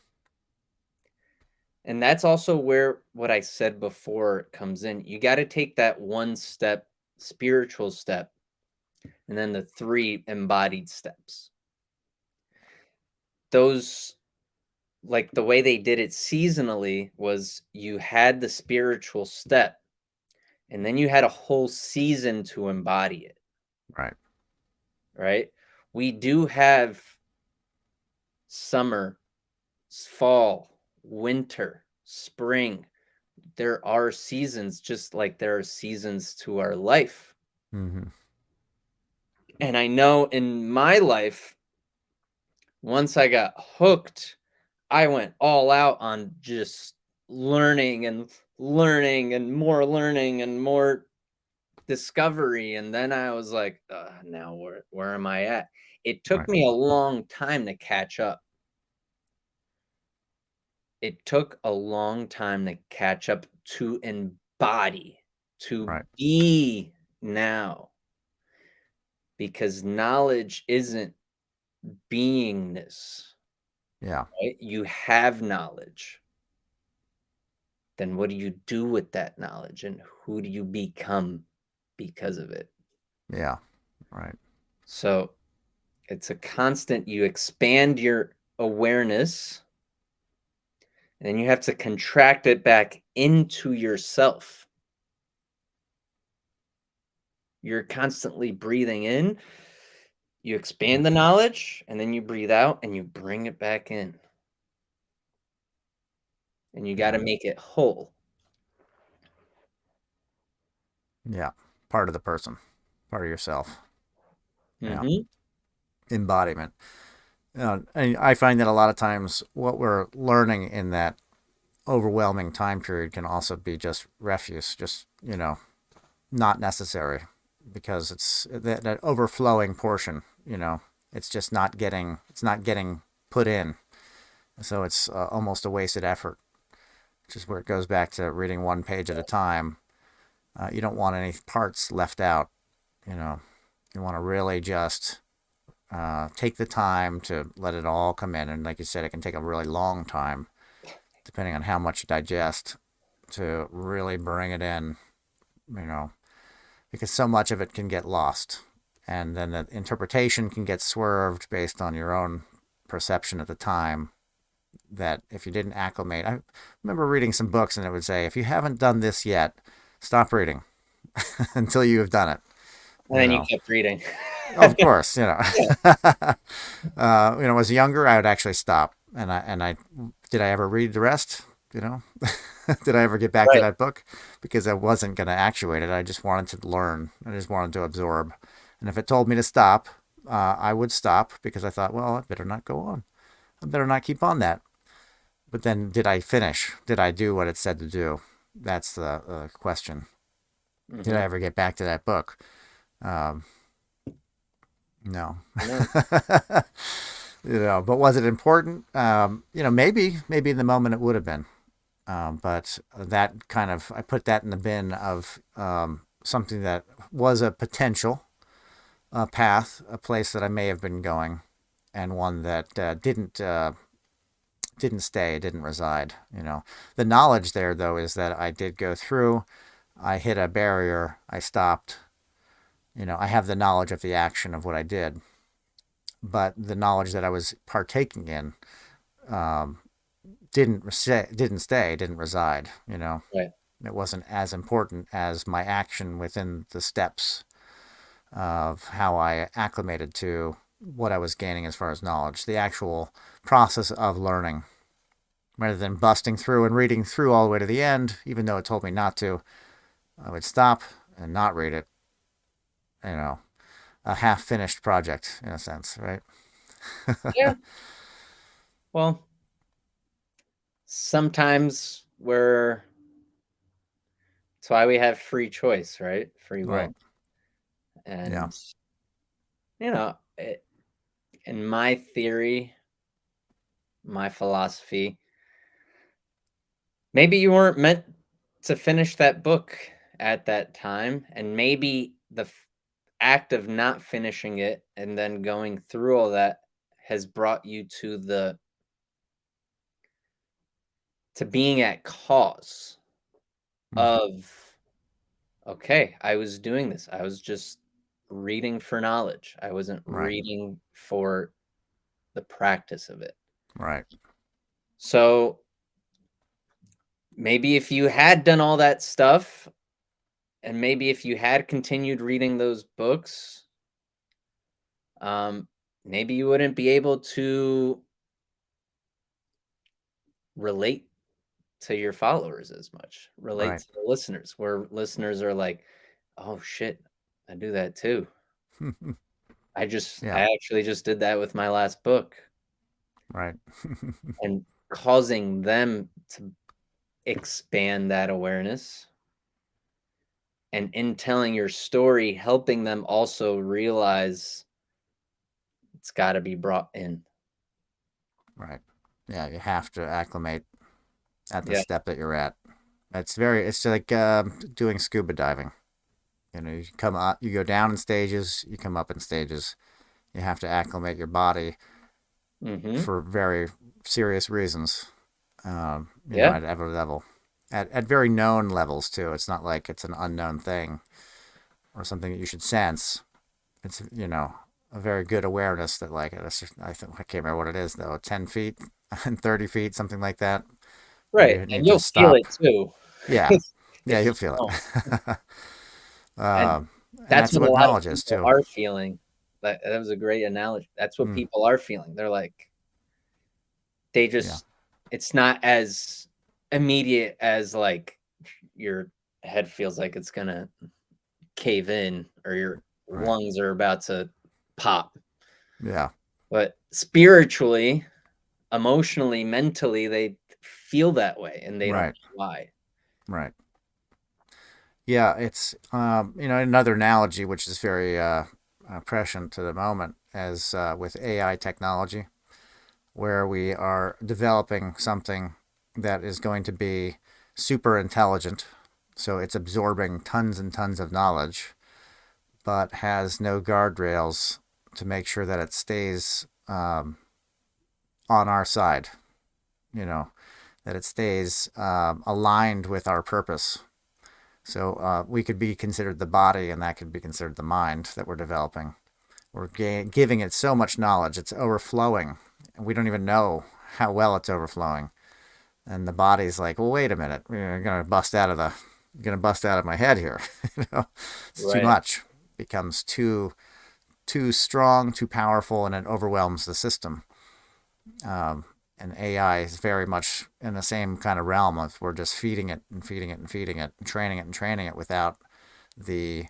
[SPEAKER 1] And that's also where what I said before comes in. You got to take that one step, spiritual step, and then the three embodied steps. Those, like the way they did it seasonally, was you had the spiritual step, and then you had a whole season to embody it,
[SPEAKER 2] Right.
[SPEAKER 1] right? We do have summer, fall, winter, spring. There are seasons just like there are seasons to our life.
[SPEAKER 2] Mm-hmm.
[SPEAKER 1] And I know in my life, once I got hooked, I went all out on just learning and more discovery. And then I was like, now where am I at? It took
[SPEAKER 2] Right.
[SPEAKER 1] me a long time to catch up. It took a long time to catch up, to embody, to
[SPEAKER 2] Right.
[SPEAKER 1] be now, because knowledge isn't beingness,
[SPEAKER 2] Yeah.
[SPEAKER 1] right? You have knowledge. Then what do you do with that knowledge and who do you become because of it?
[SPEAKER 2] Yeah. Right.
[SPEAKER 1] So it's a constant, you expand your awareness and then you have to contract it back into yourself. You're constantly breathing in, you expand the knowledge, and then you breathe out and you bring it back in. And you got
[SPEAKER 2] Yeah.
[SPEAKER 1] to make it whole.
[SPEAKER 2] Yeah. Part of the person, part of yourself.
[SPEAKER 1] Mhm.
[SPEAKER 2] Embodiment. And I find that a lot of times what we're learning in that overwhelming time period can also be just refuse, just, not necessary, because it's that overflowing portion, it's not getting put in. So it's almost a wasted effort, which is where it goes back to reading one page at a time. You don't want any parts left out, you know. You want to really just take the time to let it all come in. And like you said, it can take a really long time, depending on how much you digest, to really bring it in, you know, because so much of it can get lost. And then the interpretation can get swerved based on your own perception at the time. That if you didn't acclimate, I remember reading some books and it would say, if you haven't done this yet, stop reading until you have done it.
[SPEAKER 1] And then you kept reading.
[SPEAKER 2] Of course,
[SPEAKER 1] Yeah.
[SPEAKER 2] when I was younger, I would actually stop, and I did I ever read the rest? You know, did I ever get back to
[SPEAKER 1] Right.
[SPEAKER 2] that book? Because I wasn't going to actuate it. I just wanted to learn. I just wanted to absorb. And if it told me to stop, I would stop because I thought, well, I better not go on. I better not keep on that. But then, did I finish? Did I do what it said to do? That's the question. Did I
[SPEAKER 1] Mhm.
[SPEAKER 2] ever get back to that book? Um, no.
[SPEAKER 1] No.
[SPEAKER 2] But was it important? Maybe in the moment it would have been. But that kind of, I put that in the bin of something that was a potential path, a place that I may have been going, and one that didn't stay, didn't reside. The knowledge there though is that I did go through. I hit a barrier. I stopped. I have the knowledge of the action of what I did, but the knowledge that I was partaking in um, didn't reside.
[SPEAKER 1] Right.
[SPEAKER 2] It wasn't as important as my action within the steps of how I acclimated to what I was gaining as far as knowledge, the actual process of learning, rather than busting through and reading through all the way to the end, even though it told me not to. I would stop and not read it. You know, a half-finished project in a sense, right?
[SPEAKER 1] Yeah. Well, sometimes that's why we have free choice, right? Free
[SPEAKER 2] Right.
[SPEAKER 1] will.
[SPEAKER 2] Yeah.
[SPEAKER 1] And, in my theory, my philosophy, maybe you weren't meant to finish that book at that time. And maybe the act of not finishing it and then going through all that has brought you to being at cause
[SPEAKER 2] Mm.
[SPEAKER 1] of, okay, I was doing this. I was just reading for knowledge. I wasn't
[SPEAKER 2] Right.
[SPEAKER 1] reading for the practice of it.
[SPEAKER 2] Right.
[SPEAKER 1] So maybe if you had done all that stuff, and maybe if you had continued reading those books, um, maybe you wouldn't be able to relate to your followers as much, relate
[SPEAKER 2] Right.
[SPEAKER 1] to the listeners, where listeners are like, "Oh shit, I do that too.
[SPEAKER 2] Yeah.
[SPEAKER 1] I actually just did that with my last book."
[SPEAKER 2] Right.
[SPEAKER 1] And causing them to expand that awareness, and in telling your story, helping them also realize it's gotta be brought in.
[SPEAKER 2] Right. Yeah. You have to acclimate at the
[SPEAKER 1] Yeah.
[SPEAKER 2] step that you're at. It's like doing scuba diving. You come up, you go down in stages, you come up in stages. You have to acclimate your body
[SPEAKER 1] Mhm.
[SPEAKER 2] for very serious reasons,
[SPEAKER 1] Yeah.
[SPEAKER 2] at every level. At very known levels, too. It's not like it's an unknown thing or something that you should sense. It's, a very good awareness that, like, I can't remember what it is, though, 10 feet and 30 feet, something like that, where
[SPEAKER 1] Right,
[SPEAKER 2] you
[SPEAKER 1] and
[SPEAKER 2] need to
[SPEAKER 1] you'll feel
[SPEAKER 2] stop.
[SPEAKER 1] it too
[SPEAKER 2] Yeah.
[SPEAKER 1] if
[SPEAKER 2] Yeah,
[SPEAKER 1] you
[SPEAKER 2] you'll feel
[SPEAKER 1] don't.
[SPEAKER 2] it.
[SPEAKER 1] And
[SPEAKER 2] um, and
[SPEAKER 1] that's
[SPEAKER 2] that's
[SPEAKER 1] what a
[SPEAKER 2] what
[SPEAKER 1] lot of
[SPEAKER 2] knowledge is,
[SPEAKER 1] people
[SPEAKER 2] too.
[SPEAKER 1] are feeling. That was a great analogy. That's what
[SPEAKER 2] Mm,
[SPEAKER 1] people are feeling. They're like, they
[SPEAKER 2] yeah.
[SPEAKER 1] just it's not as immediate as, like, your head feels like it's gonna cave in or your
[SPEAKER 2] Right.
[SPEAKER 1] lungs are about to pop.
[SPEAKER 2] Yeah.
[SPEAKER 1] But spiritually, emotionally, mentally, they feel that way and they don't
[SPEAKER 2] Right.
[SPEAKER 1] know why.
[SPEAKER 2] Right. Yeah, it's another analogy which is very prescient to the moment as with AI technology, where we are developing something that is going to be super intelligent, so it's absorbing tons and tons of knowledge, but has no guardrails to make sure that it stays on our side. That it stays aligned with our purpose. So we could be considered the body, and that could be considered the mind that we're developing. We're giving it so much knowledge, it's overflowing, and we don't even know how well it's overflowing. And the body's like, well, wait a minute, you're gonna bust out of my head here. It's too
[SPEAKER 1] Right.
[SPEAKER 2] much. It becomes too strong, too powerful, and it overwhelms the system. And AI is very much in the same kind of realm of we're just feeding it and feeding it and feeding it and training it without the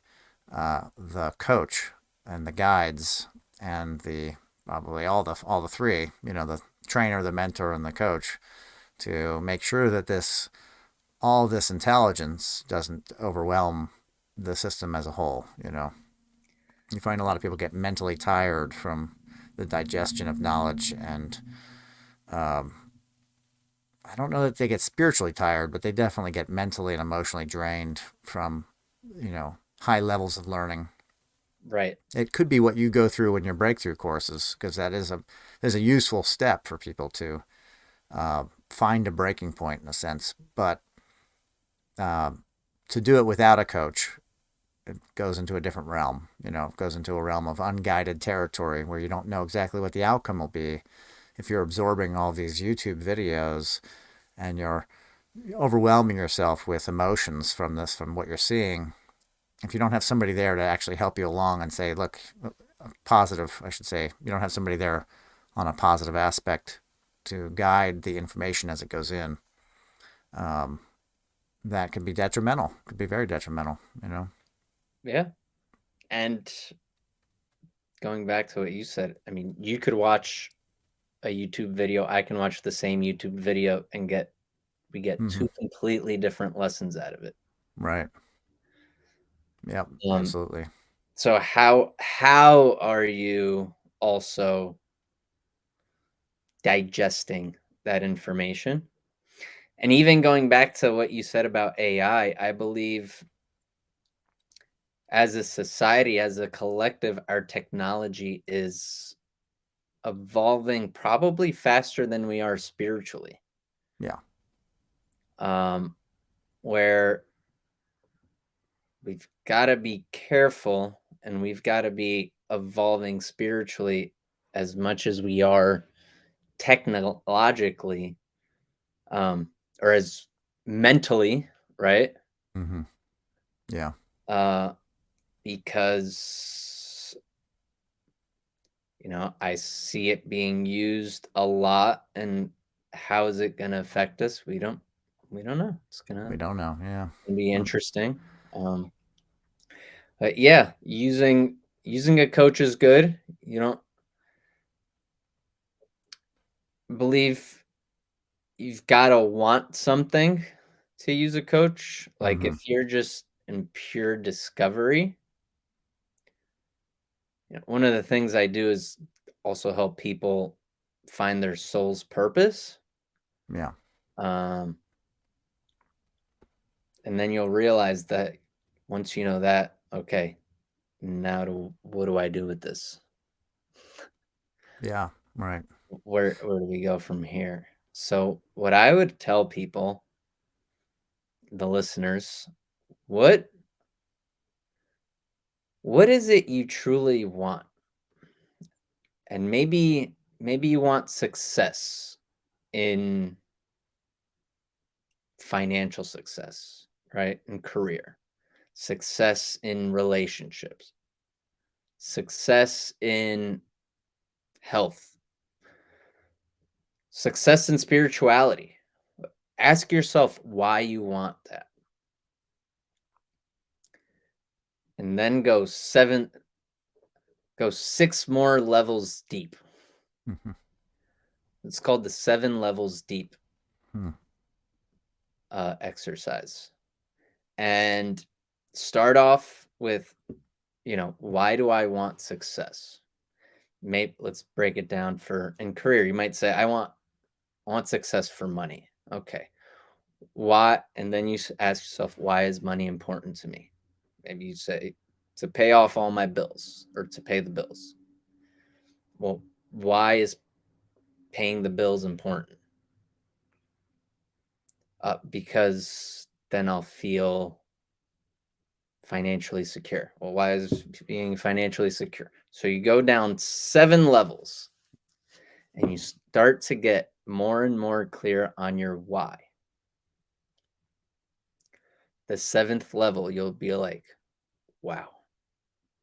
[SPEAKER 2] the coach and the guides and the probably all the three, the trainer, the mentor, and the coach, to make sure that all this intelligence doesn't overwhelm the system as a whole. You find a lot of people get mentally tired from the digestion of knowledge, and um, I don't know that they get spiritually tired, but they definitely get mentally and emotionally drained from, high levels of learning.
[SPEAKER 1] Right.
[SPEAKER 2] It could be what you go through in your breakthrough courses, because that is a useful step for people to find a breaking point in a sense. But uh, to do it without a coach, it goes into a different realm. It goes into a realm of unguided territory where you don't know exactly what the outcome will be if you're absorbing all these YouTube videos and you're overwhelming yourself with emotions from what you're seeing. If you don't have somebody there to actually help you along and say, look, positive, I should say, you don't have somebody there on a positive aspect to guide the information as it goes in, um, that could be detrimental, could be very detrimental.
[SPEAKER 1] Yeah. And going back to what you said, I mean, you could watch a YouTube video, I can watch the same YouTube video and we get
[SPEAKER 2] Mm-hmm.
[SPEAKER 1] two completely different lessons out of it.
[SPEAKER 2] Right. Yep.
[SPEAKER 1] Um,
[SPEAKER 2] Absolutely.
[SPEAKER 1] so how are you also digesting that information? And even going back to what you said about AI, I believe as a society, as a collective, our technology is evolving probably faster than we are spiritually.
[SPEAKER 2] Yeah.
[SPEAKER 1] Um, where we've got to be careful and we've got to be evolving spiritually as much as we are technologically, um, or as mentally, right?
[SPEAKER 2] Mm-hmm. Yeah.
[SPEAKER 1] Uh, because I see it being used a lot, and how is it going to affect us? We don't know. It's
[SPEAKER 2] We
[SPEAKER 1] gonna
[SPEAKER 2] don't know. Yeah.
[SPEAKER 1] be
[SPEAKER 2] Yep.
[SPEAKER 1] interesting. But yeah, using a coach is good. You don't believe you've got to want something to use a coach. Like
[SPEAKER 2] Mm-hmm.
[SPEAKER 1] if you're just in pure discovery, one of the things I do is also help people find their soul's purpose.
[SPEAKER 2] Yeah.
[SPEAKER 1] Um, and then you'll realize that once you know that, okay, what do I do with this?
[SPEAKER 2] Yeah. Right.
[SPEAKER 1] Where do we go from here? So what I would tell people, the listeners, what what is it you truly want? And maybe you want success in financial success, right? In career, success in relationships, success in health, success in spirituality. Ask yourself why you want that. And then go 6 more levels deep.
[SPEAKER 2] Mhm.
[SPEAKER 1] It's called the 7 levels deep
[SPEAKER 2] Hmm.
[SPEAKER 1] exercise. And start off with, why do I want success? Maybe let's break it down for in career. You might say, I want success for money. Okay. Why? And then you ask yourself, why is money important to me? Maybe you say, to pay off all my bills or to pay the bills. Well, why is paying the bills important? Because then I'll feel financially secure. Well, why is being financially secure? So you go down 7 levels and you start to get more and more clear on your why. The 7th level, you'll be like, wow.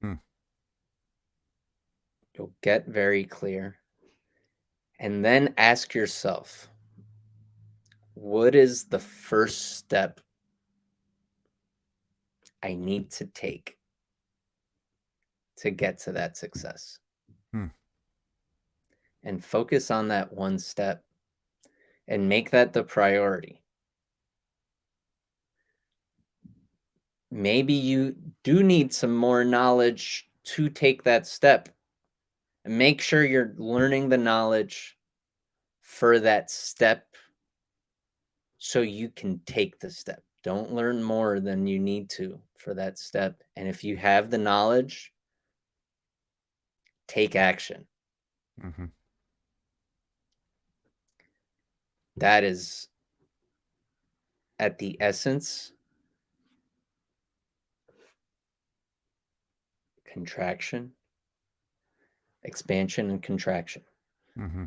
[SPEAKER 2] Hmm.
[SPEAKER 1] You'll get very clear. And then ask yourself, what is the first step I need to take to get to that success?
[SPEAKER 2] Hmm.
[SPEAKER 1] And focus on that one step and make that the priority. Maybe you do need some more knowledge to take that step. And make sure you're learning the knowledge for that step so you can take the step. Don't learn more than you need to for that step. And if you have the knowledge, take action.
[SPEAKER 2] Mm-hmm.
[SPEAKER 1] That is at the essence contraction, expansion, and contraction.
[SPEAKER 2] Mm-hmm.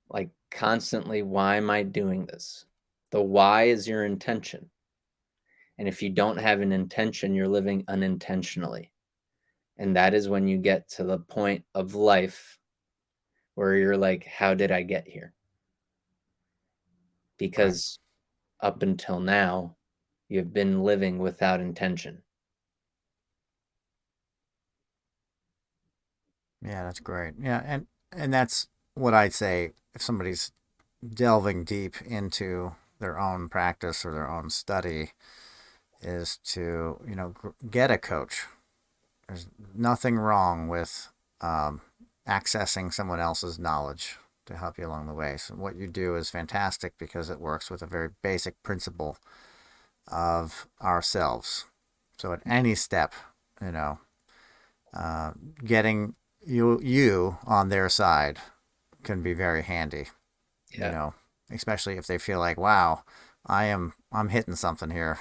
[SPEAKER 1] Like constantly, why am I doing this? The why is your intention. And if you don't have an intention, you're living unintentionally. And that is when you get to the point of life where you're like, how did I get here?
[SPEAKER 2] Right.
[SPEAKER 1] Because up until now, you've been living without intention.
[SPEAKER 2] Yeah, that's great. Yeah, and that's what I'd say if somebody's delving deep into their own practice or their own study is to, get a coach. There's nothing wrong with accessing someone else's knowledge to help you along the way. So what you do is fantastic because it works with a very basic principle of ourselves. So at any step, you know, getting you on their side can be very handy. You
[SPEAKER 1] Yeah.
[SPEAKER 2] know, especially if they feel like, wow, I'm hitting something here.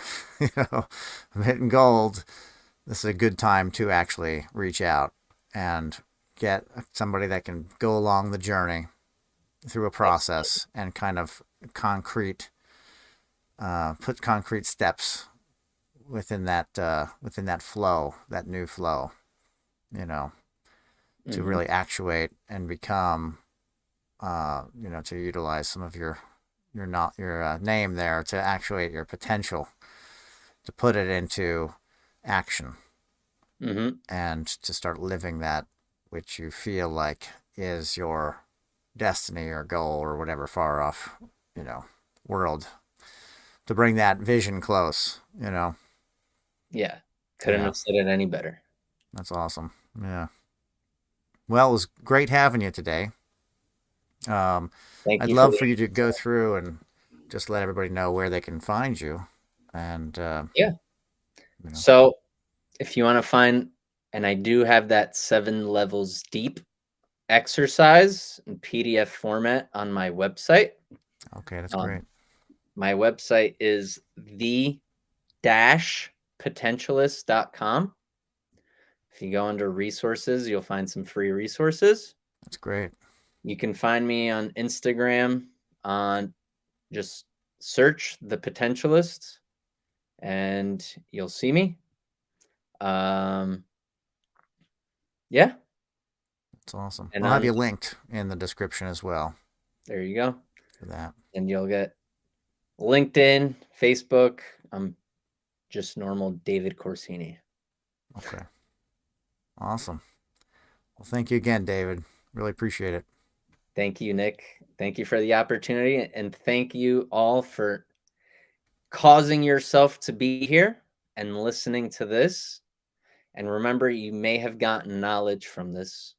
[SPEAKER 2] I'm hitting gold. This is a good time to actually reach out and get somebody that can go along the journey through a process and kind of concrete put concrete steps within that flow, that new flow, you know, to
[SPEAKER 1] Mm-hmm.
[SPEAKER 2] really actuate and become, to utilize some of your not your name there to actuate your potential, to put it into action,
[SPEAKER 1] Mm-hmm.
[SPEAKER 2] and to start living that which you feel like is your destiny or goal or whatever far off, you know, world. To bring that vision close,
[SPEAKER 1] Yeah. Couldn't
[SPEAKER 2] Yeah,
[SPEAKER 1] have said it any better.
[SPEAKER 2] that's awesome. Yeah. Well, it was great having you today. Um,
[SPEAKER 1] Thank
[SPEAKER 2] I'd
[SPEAKER 1] you for
[SPEAKER 2] love
[SPEAKER 1] the
[SPEAKER 2] for you to go through and just let everybody know where they can find you. And,
[SPEAKER 1] yeah.
[SPEAKER 2] you know,
[SPEAKER 1] So if you want to find, and I do have that 7 levels deep exercise in PDF format on my website.
[SPEAKER 2] okay, that's
[SPEAKER 1] Um,
[SPEAKER 2] great.
[SPEAKER 1] my website is the-potentialist.com. If you go under resources, you'll find some free resources.
[SPEAKER 2] That's great.
[SPEAKER 1] You can find me on Instagram on just search the potentialist and you'll see me. Um, yeah.
[SPEAKER 2] That's awesome.
[SPEAKER 1] And
[SPEAKER 2] I'll have
[SPEAKER 1] on
[SPEAKER 2] you linked in the description as well
[SPEAKER 1] there you go.
[SPEAKER 2] for that.
[SPEAKER 1] And you'll get LinkedIn, Facebook. I'm just normal David Corsini.
[SPEAKER 2] Okay. Awesome. Well, thank you again, David. Really appreciate it.
[SPEAKER 1] Thank you, Nick. Thank you for the opportunity. And thank you all for causing yourself to be here and listening to this. And remember, you may have gotten knowledge from this.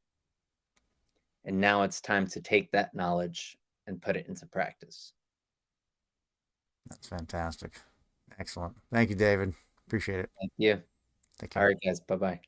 [SPEAKER 1] And now it's time to take that knowledge and put it into practice.
[SPEAKER 2] That's fantastic. Excellent. Thank you, David. Appreciate it.
[SPEAKER 1] Thank you.
[SPEAKER 2] Take
[SPEAKER 1] All
[SPEAKER 2] care.
[SPEAKER 1] right, guys. Bye-bye.